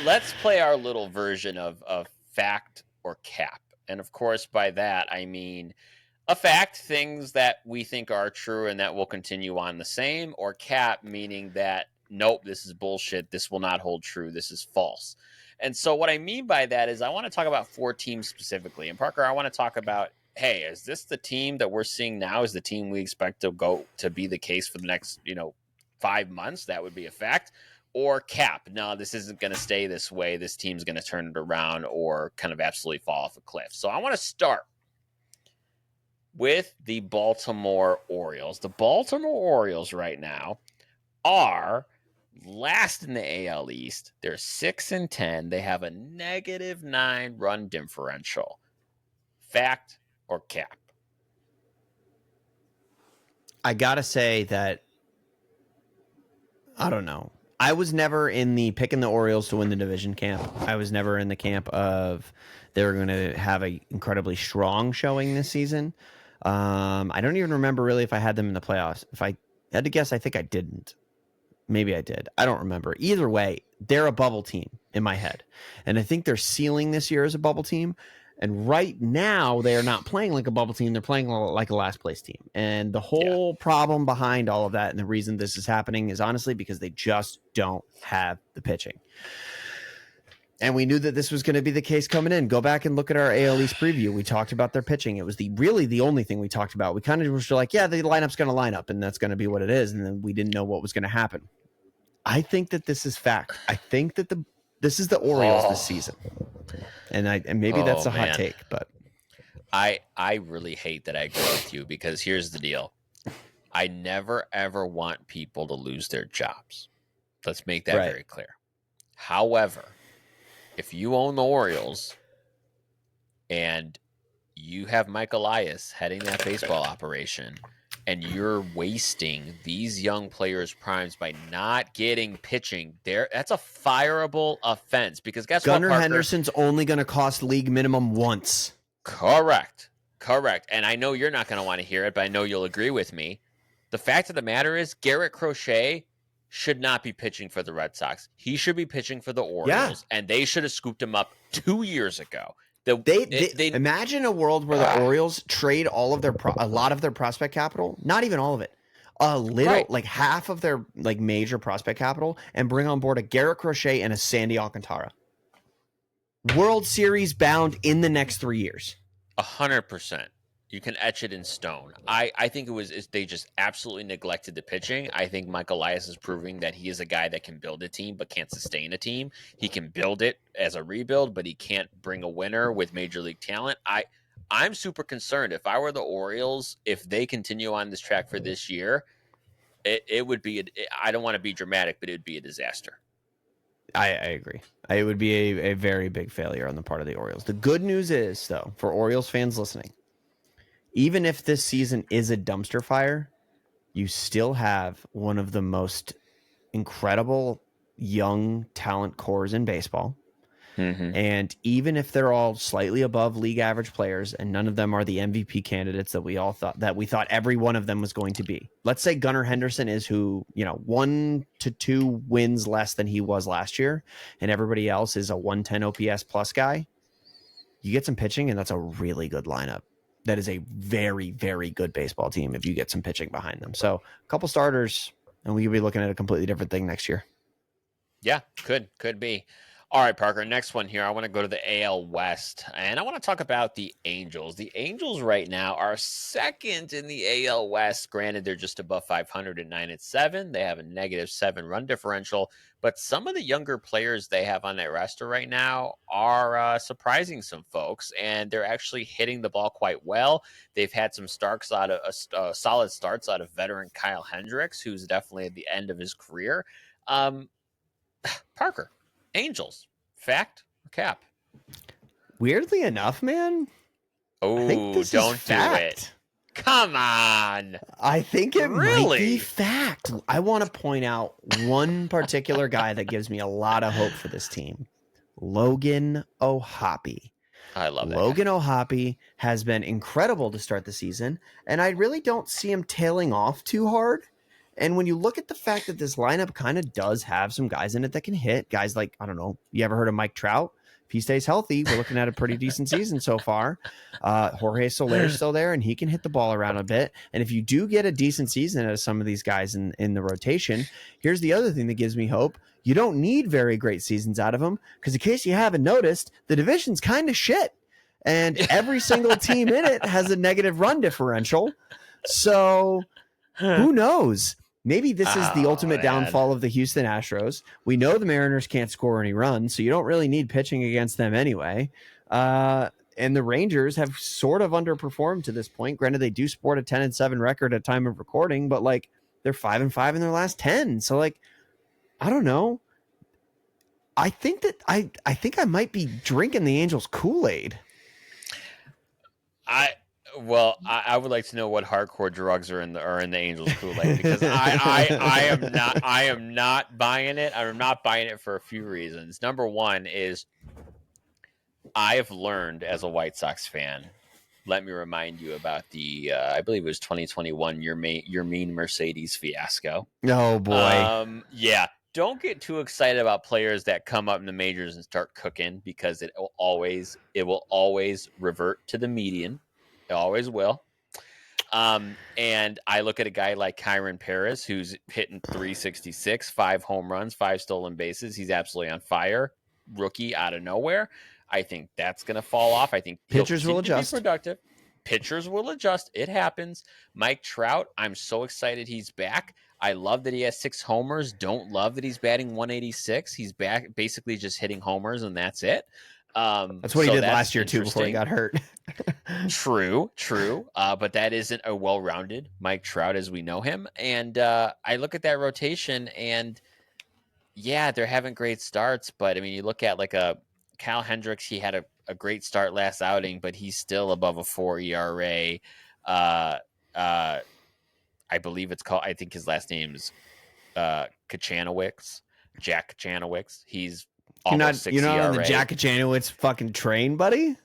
let's play our little version of fact or cap. And of course, by that I mean a fact, things that we think are true and that will continue on the same, or cap, meaning that nope, this is bullshit. This will not hold true. This is false. And so, what I mean by that is, I want to talk about 4 teams specifically. And Parker, I want to talk about, hey, is this the team that we're seeing now? Is the team we expect to be the case for the next, 5 months? That would be a fact. Or cap, no, this isn't going to stay this way. This team's going to turn it around or kind of absolutely fall off a cliff. So I want to start with the Baltimore Orioles. The Baltimore Orioles right now are last in the AL East. They're 6-10. They have a -9 run differential. Fact or cap? I gotta say that I don't know. I was never in the picking the Orioles to win the division camp. I was never in the camp of they're going to have an incredibly strong showing this season. I don't even remember really if I had them in the playoffs. If I had to guess, I think I didn't. Maybe I did. I don't remember. Either way, they're a bubble team in my head. And I think their ceiling this year is a bubble team. And right now, they are not playing like a bubble team. They're playing like a last place team. And the whole problem behind all of that and the reason this is happening is honestly because they just don't have the pitching. And we knew that this was going to be the case coming in. Go back and look at our AL East preview. We talked about their pitching. It was really the only thing we talked about. We kind of were like, yeah, the lineup's going to line up, and that's going to be what it is. And then we didn't know what was going to happen. I think that this is fact. I think that this is the Orioles this season. And maybe that's a hot take, but I really hate that I agree with you, because here's the deal. I never, ever want people to lose their jobs. Let's make that very clear. However, if you own the Orioles and you have Mike Elias heading that baseball operation, and you're wasting these young players' primes by not getting pitching, that's a fireable offense. Because guess what, Parker? Henderson's only going to cost league minimum once. Correct. And I know you're not going to want to hear it, but I know you'll agree with me. The fact of the matter is, Garrett Crochet should not be pitching for the Red Sox. He should be pitching for the Orioles, and they should have scooped him up 2 years ago. They imagine a world where the Orioles trade a lot of their prospect capital, not even all of it, a little, like half of their like major prospect capital, and bring on board a Garrett Crochet and a Sandy Alcantara. World Series bound in the next 3 years. 100%. You can etch it in stone. I think they just absolutely neglected the pitching. I think Mike Elias is proving that he is a guy that can build a team but can't sustain a team. He can build it as a rebuild, but he can't bring a winner with major league talent. I'm super concerned. If I were the Orioles, if they continue on this track for this year, it would be. I don't want to be dramatic, but it would be a disaster. I agree. It would be a very big failure on the part of the Orioles. The good news is, though, for Orioles fans listening, even if this season is a dumpster fire, you still have one of the most incredible young talent cores in baseball. Mm-hmm. And even if they're all slightly above league average players and none of them are the MVP candidates that we thought every one of them was going to be. Let's say Gunnar Henderson is who, 1 to 2 wins less than he was last year, and everybody else is a 110 OPS plus guy. You get some pitching, and that's a really good lineup. That is a very, very good baseball team if you get some pitching behind them. So a couple starters, and we could be looking at a completely different thing next year. Yeah, could be. All right, Parker, next one here. I want to go to the AL West, and I want to talk about the Angels. The Angels right now are second in the AL West. Granted, they're just above 500 at 9-7. They have a -7 run differential, but some of the younger players they have on that roster right now are surprising some folks, and they're actually hitting the ball quite well. They've had some solid starts out of veteran Kyle Hendricks, who's definitely at the end of his career. Parker, Angels, fact or cap? Weirdly enough, man. Oh, don't do it. Come on. I think it might be fact. I want to point out one particular guy that gives me a lot of hope for this team. Logan O'Hoppe. I love that. Logan O'Hoppe has been incredible to start the season, and I really don't see him tailing off too hard. And when you look at the fact that this lineup kind of does have some guys in it that can hit, guys like, I don't know, you ever heard of Mike Trout? If he stays healthy, we're looking at a pretty decent season so far. Jorge Soler's still there, and he can hit the ball around a bit. And if you do get a decent season out of some of these guys in the rotation, here's the other thing that gives me hope. You don't need very great seasons out of them, because in case you haven't noticed, the division's kind of shit. And every single team in it has a negative run differential. So who knows? Maybe this is the ultimate downfall of the Houston Astros. We know the Mariners can't score any runs, so you don't really need pitching against them anyway. And the Rangers have sort of underperformed to this point. Granted, they do sport a 10-7 record at time of recording, but like they're 5-5 in their last 10. So like, I don't know. I think that I think I might be drinking the Angels Kool-Aid. I would like to know what hardcore drugs are in the Angels Kool-Aid, because I am not buying it. I'm not buying it for a few reasons. Number one is I have learned as a White Sox fan. Let me remind you about the I believe it was 2021 your mean Mercedes fiasco. Oh boy. Yeah. Don't get too excited about players that come up in the majors and start cooking, because it will always revert to the median. It always will. And I look at a guy like Kyron Paris, who's hitting 366, 5 home runs, 5 stolen bases. He's absolutely on fire. Rookie out of nowhere. I think that's going to fall off. I think pitchers will adjust. Productive. Pitchers will adjust. It happens. Mike Trout, I'm so excited he's back. I love that he has 6 homers. Don't love that he's batting 186. He's back basically just hitting homers, and that's it. That's what he did last year too before he got hurt. True. But that isn't a well-rounded Mike Trout as we know him. And I look at that rotation, and yeah, they're having great starts. But I mean, you look at like a Cal Hendricks, he had a great start last outing, but he's still above a 4 ERA. I believe I think his last name's Kachanowicz, Jack Kachanowicz. He's You're not on the Jack Kachanowicz fucking train, buddy?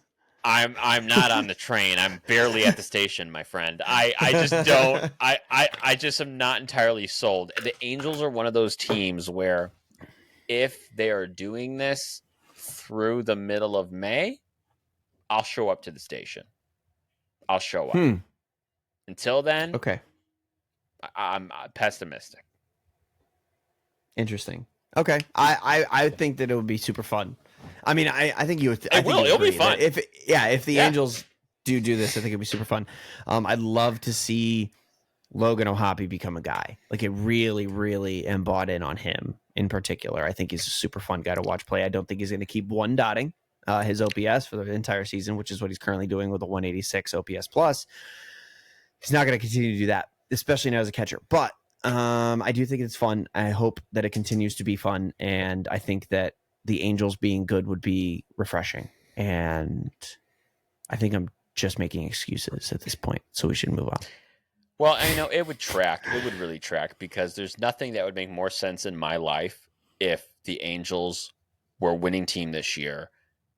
I'm not on the train. I'm barely at the station, my friend. I just don't. I just am not entirely sold. The Angels are one of those teams where if they are doing this through the middle of May, I'll show up to the station. I'll show up. Until then, okay. I'm pessimistic. Interesting. Okay, I think that it would be super fun. I mean, I think you would. It'll be fun. If the Angels do this, I think it'd be super fun. I'd love to see Logan O'Hoppe become a guy. Like, it really, really am bought in on him in particular. I think he's a super fun guy to watch play. I don't think he's going to keep one dotting. his OPS for the entire season, which is what he's currently doing with a 186 OPS plus. He's not going to continue to do that, especially now as a catcher. But I do think it's fun. I hope that it continues to be fun. And I think that the Angels being good would be refreshing. And I think I'm just making excuses at this point. So we should move on. Well, I know it would track. It would really track because there's nothing that would make more sense in my life if the Angels were a winning team this year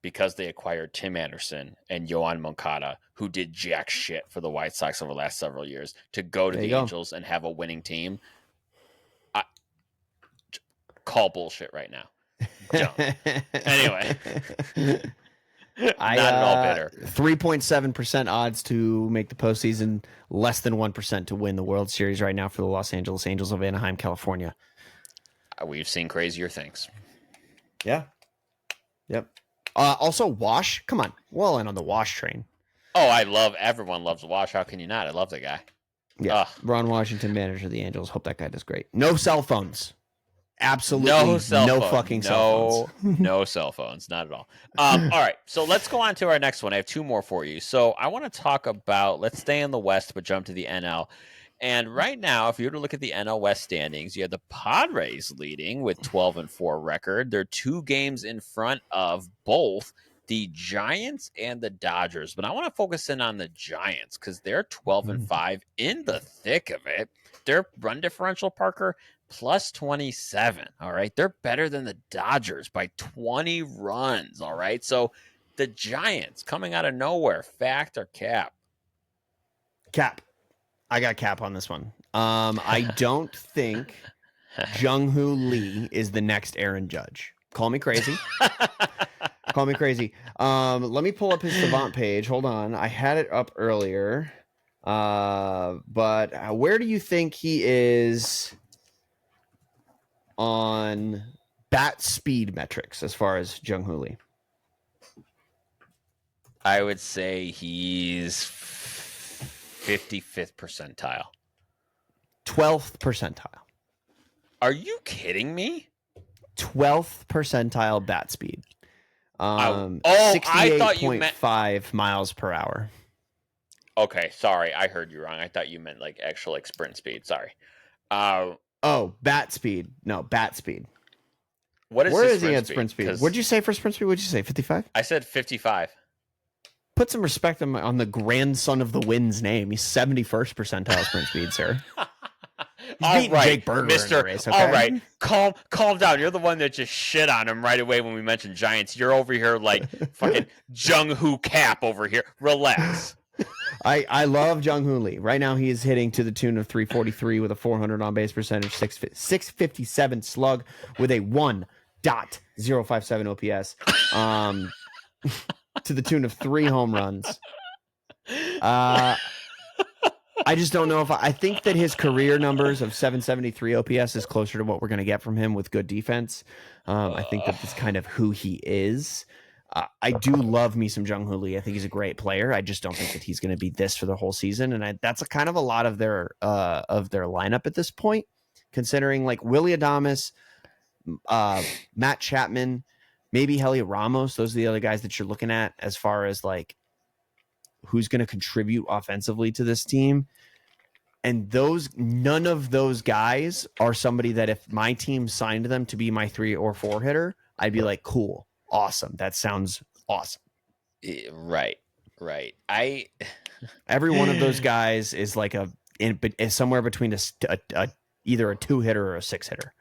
because they acquired Tim Anderson and Yoan Moncada, who did jack shit for the White Sox over the last several years, to go to the Angels and have a winning team. Call bullshit right now. Anyway. Not at all bitter. 3.7% odds to make the postseason, less than 1% to win the World Series right now for the Los Angeles Angels of Anaheim, California. We've seen crazier things. Yeah. Yep. Also, Wash. Come on. Well, in on the Wash train. Oh, everyone loves Wash. How can you not? I love the guy. Yeah. Ron Washington, manager of the Angels. Hope that guy does great. No cell phones. Absolutely no fucking cell phones. No cell phones, not at all. All right, so let's go on to our next one. I have two more for you. So I want to talk about, let's stay in the West, but jump to the NL. And right now, if you were to look at the NL West standings, you have the Padres leading with 12-4 record. They're 2 games in front of both the Giants and the Dodgers. But I want to focus in on the Giants because they're 12-5 in the thick of it. Their run differential, Parker, plus 27. All right. They're better than the Dodgers by 20 runs. All right. So the Giants coming out of nowhere, fact or cap? Cap. I got cap on this one. I don't think Jung-Hoo Lee is the next Aaron Judge. Call me crazy. Call me crazy. Let me pull up his Savant page. Hold on. I had it up earlier. But where do you think he is on bat speed metrics as far as Jung-Hoo Lee? I would say he's 55th percentile. 12th percentile. Are you kidding me? 12th percentile bat speed. I thought you meant 68.5 miles per hour. Okay, sorry, I heard you wrong. I thought you meant like actual like sprint speed. Sorry. Bat speed. No, bat speed. Where is he at sprint speed? What'd you say for sprint speed? What'd you say? 55? I said 55. Put some respect on the grandson of the Wind's name. He's 71st percentile sprint speed, sir. He's beating Jake Berger in the race, okay? All right, calm down. You're the one that just shit on him right away when we mentioned Giants. You're over here like fucking Jung-Hoo Cap over here. Relax. I love Jung-Hoo Lee. Right now he is hitting to the tune of 343 with a 400 on base percentage, 657 slug with a 1.057 OPS. To the tune of 3 home runs. I just don't know if I think that his career numbers of 773 OPS is closer to what we're going to get from him with good defense. I think that that's kind of who he is. I do love me some Jung-Hoo Lee. I think he's a great player. I just don't think that he's going to be this for the whole season. And that's kind of a lot of their lineup at this point, considering like Willy Adames, Matt Chapman, maybe Heli Ramos. Those are the other guys that you're looking at as far as like who's going to contribute offensively to this team. And none of those guys are somebody that if my team signed them to be my 3 or 4 hitter, I'd be like, cool, awesome. That sounds awesome. Right. Every one of those guys is like is somewhere between either a 2 hitter or a 6 hitter.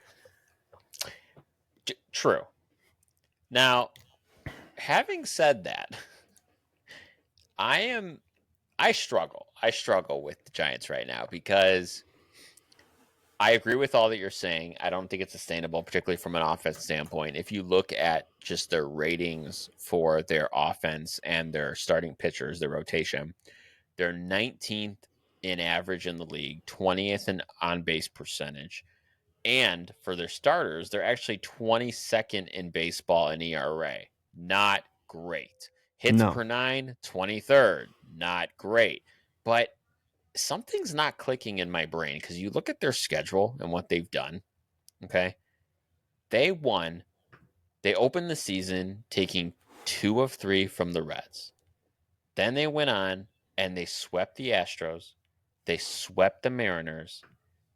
True. Now, having said that, I struggle with the Giants right now because I agree with all that you're saying. I don't think it's sustainable, particularly from an offense standpoint. If you look at just their ratings for their offense and their starting pitchers, their rotation, they're 19th in average in the league, 20th in on-base percentage. And for their starters, they're actually 22nd in baseball in ERA. Not great. Hits per 9, 23rd. Not great. But something's not clicking in my brain because you look at their schedule and what they've done. Okay. They opened the season taking 2 of 3 from the Reds. Then they went on and they swept the Astros. They swept the Mariners.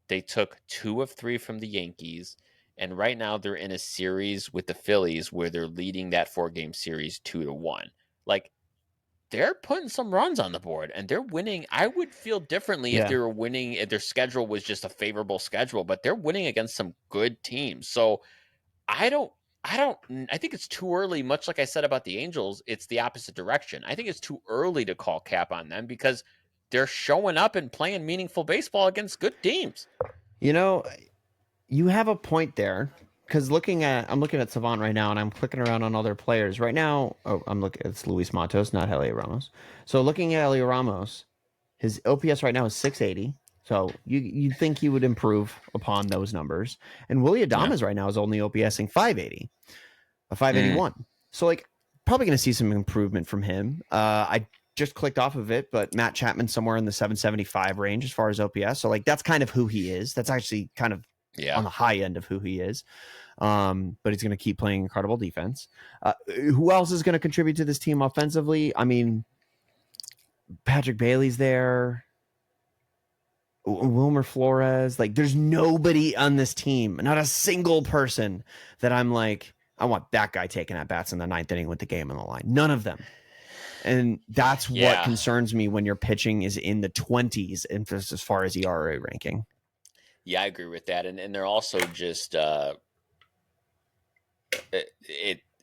They took 2 of 3 from the Yankees. And right now they're in a series with the Phillies where they're leading that 4-game series 2-1. Like, they're putting some runs on the board and they're winning. I would feel differently if they were winning, if their schedule was just a favorable schedule, but they're winning against some good teams. So I think it's too early, much like I said about the Angels, it's the opposite direction. I think it's too early to call cap on them because they're showing up and playing meaningful baseball against good teams. You know, you have a point there because I'm looking at Savant right now and I'm clicking around on other players right now. Oh, it's Luis Matos, not Heliot Ramos. So looking at Heliot Ramos, his OPS right now is 680. So you'd think he would improve upon those numbers. And Willie Adames right now is only OPSing 580, a 581. So like probably going to see some improvement from him. I just clicked off of it, but Matt Chapman somewhere in the 775 range as far as OPS. So like that's kind of who he is. That's actually kind of on the high end of who he is. But he's going to keep playing incredible defense. Who else is going to contribute to this team offensively? I mean, Patrick Bailey's there. Wilmer Flores, like there's nobody on this team, not a single person that I'm like, I want that guy taking at bats in the 9th inning with the game on the line. None of them. And that's what concerns me when your pitching is in the 20s and as far as ERA ranking. Yeah, I agree with that. And they're also just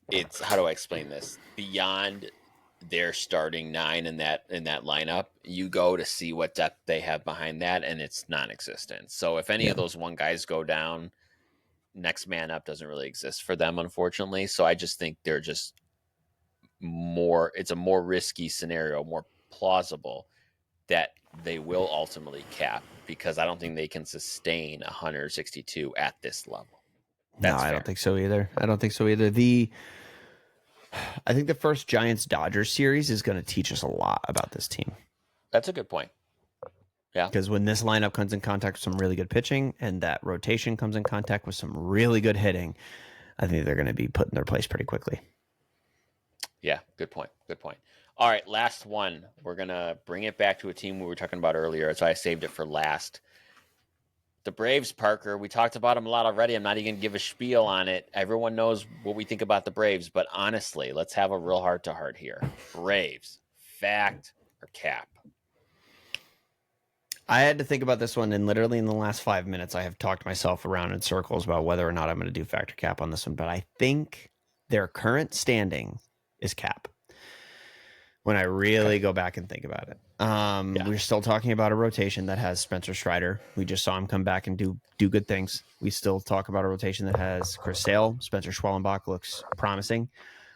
it's how do I explain this? Beyond their starting 9 in that lineup, you go to see what depth they have behind that, and it's non-existent. So if any of those one guys go down, next man up doesn't really exist for them, unfortunately. So I just think they're just it's a more risky scenario, more plausible that they will ultimately cap, because I don't think they can sustain 162 at this level. That's I don't think so either. I think the first Giants-Dodgers series is going to teach us a lot about this team. That's a good point. Yeah. Because when this lineup comes in contact with some really good pitching and that rotation comes in contact with some really good hitting, I think they're going to be put in their place pretty quickly. Yeah, good point. Good point. All right, last one. We're going to bring it back to a team we were talking about earlier, so I saved it for last. The Braves, Parker, we talked about them a lot already. I'm not even going to give a spiel on it. Everyone knows what we think about the Braves, but honestly, let's have a real heart-to-heart here. Braves, fact or cap? I had to think about this one, and literally in the last 5 minutes, I have talked myself around in circles about whether or not I'm going to do fact or cap on this one, but I think their current standing is cap. When I really go back and think about it. We're still talking about a rotation that has Spencer Strider. We just saw him come back and do good things. We still talk about a rotation that has Chris Sale. Spencer Schwellenbach looks promising.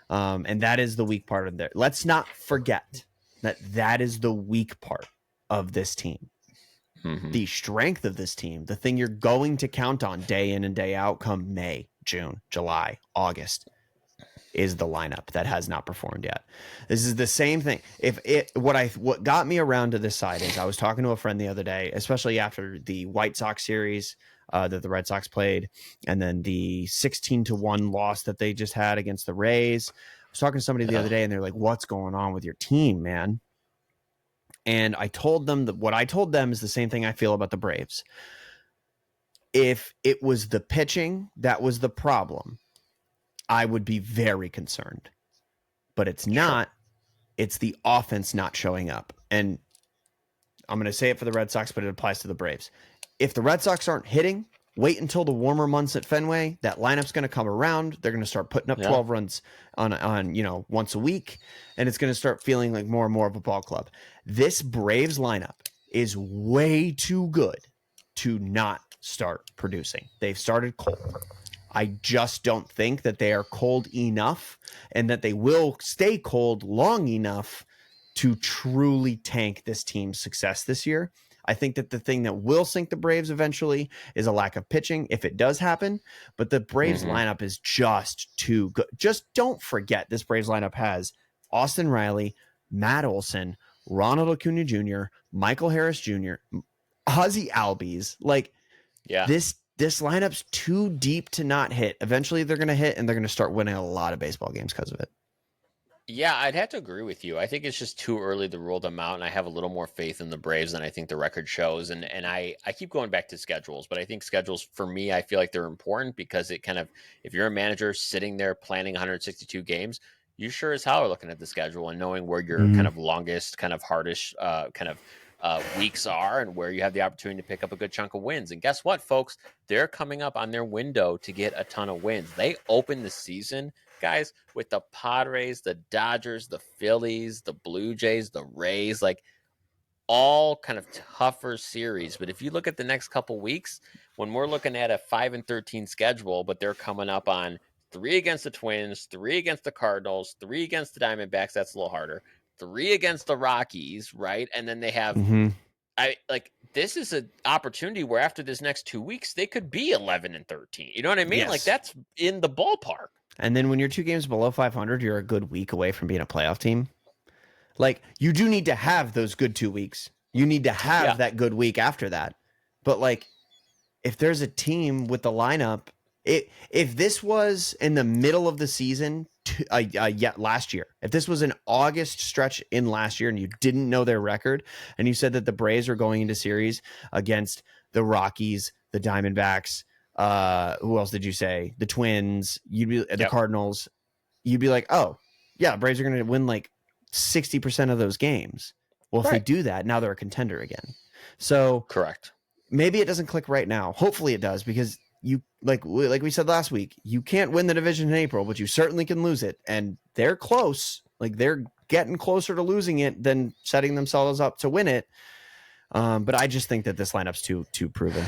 And that is the weak part of there. Let's not forget that is the weak part of this team. Mm-hmm. The strength of this team, the thing you're going to count on day in and day out come May, June, July, August, is the lineup that has not performed yet. This is the same thing. What got me around to this side is I was talking to a friend the other day, especially after the White Sox series that the Red Sox played, and then the 16-1 loss that they just had against the Rays. I was talking to somebody the other day, and they're like, "What's going on with your team, man?" And I told them that what I told them is the same thing I feel about the Braves. If it was the pitching that was the problem, I would be very concerned, but it's not. It's the offense not showing up. And I'm going to say it for the Red Sox, but it applies to the Braves. If the Red Sox aren't hitting, wait until the warmer months at Fenway. That lineup's going to come around. They're going to start putting up 12 runs on once a week, and it's going to start feeling like more and more of a ball club. This Braves lineup is way too good to not start producing. They've started cold. I just don't think that they are cold enough and that they will stay cold long enough to truly tank this team's success this year. I think that the thing that will sink the Braves eventually is a lack of pitching, if it does happen. But the Braves lineup is just too good. Just don't forget this Braves lineup has Austin Riley, Matt Olson, Ronald Acuna Jr., Michael Harris Jr., Ozzie Albies. This lineup's too deep to not hit. Eventually, they're going to hit, and they're going to start winning a lot of baseball games because of it. Yeah, I'd have to agree with you. I think it's just too early to rule them out, and I have a little more faith in the Braves than I think the record shows. And I keep going back to schedules, but I think schedules for me, I feel like they're important because it kind of, if you're a manager sitting there planning 162 games, you sure as hell are looking at the schedule and knowing where your kind Mhm. of longest, kind of hardest, kind of weeks are, and where you have the opportunity to pick up a good chunk of wins. And guess what, folks? They're coming up on their window to get a ton of wins. They open the season, guys, with the Padres, the Dodgers, the Phillies, the Blue Jays, the Rays, like all kind of tougher series. But if you look at the next couple weeks, when we're looking at a 5-13 schedule, but they're coming up on 3 against the Twins, 3 against the Cardinals, 3 against the Diamondbacks, that's a little harder. 3 against the Rockies, right? And then they have Mhm. this is an opportunity where after this next 2 weeks, they could be 11-13. You know what I mean? Like Yes. that's in the ballpark. And then when you're 2 games below 500, you're a good week away from being a playoff team. Like you do need to have those good 2 weeks. You need to Yeah. have that good week after that. But like if there's a team with the lineup, if this was in the middle of the season, last year, if this was an August stretch in last year and you didn't know their record, and you said that the Braves are going into series against the Rockies, the Diamondbacks, who else did you say? The Twins, the Cardinals, you'd be like, oh yeah, Braves are going to win like 60% of those games. Well, if they Right. do that, now they're a contender again. So Correct. maybe it doesn't click right now. Hopefully it does, because you like we said last week, you can't win the division in April, but you certainly can lose it. And they're close. Like they're getting closer to losing it than setting themselves up to win it. But I just think that this lineup's too proven.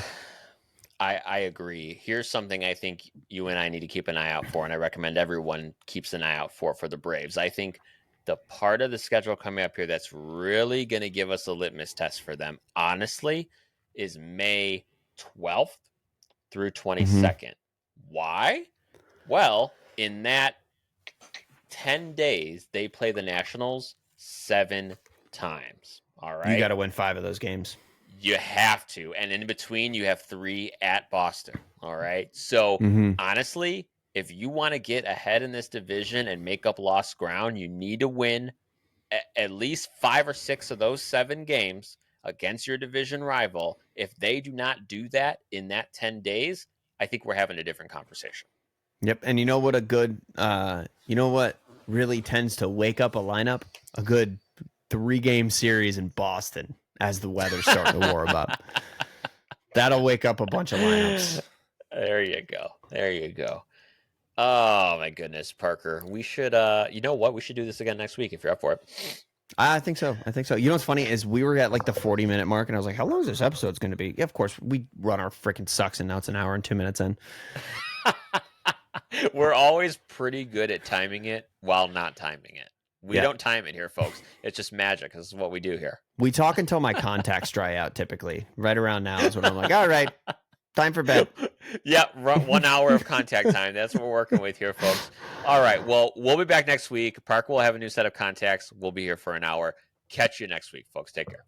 I agree. Here's something I think you and I need to keep an eye out for, and I recommend everyone keeps an eye out for the Braves. I think the part of the schedule coming up here that's really going to give us a litmus test for them, honestly, is May 12th through 22nd. Why? Well, in that 10 days, they play the Nationals 7 times. All right. You got to win 5 of those games. You have to. And in between, you have 3 at Boston. All right. So honestly, if you want to get ahead in this division and make up lost ground, you need to win at least 5 or 6 of those 7 games against your division rival. If they do not do that in that 10 days, I think we're having a different conversation. Yep. And you know what what really tends to wake up a lineup? A good 3-game series in Boston as the weather's starting to warm up. That'll wake up a bunch of lineups. There you go. There you go. Oh my goodness, Parker. We should you know what? We should do this again next week if you're up for it. I think so. You know what's funny is we were at like the 40-minute mark, and I was like, how long is this episode's going to be? Yeah, of course, we run our freaking sucks, and now it's an hour and 2 minutes in. We're always pretty good at timing it while not timing it. We don't time it here, folks. It's just magic. This is what we do here. We talk until my contacts dry out, typically. Right around now is when I'm like, all right, time for bed. Yeah, 1 hour of contact time. That's what we're working with here, folks. All right. Well, we'll be back next week. Parker will have a new set of contacts. We'll be here for an hour. Catch you next week, folks. Take care.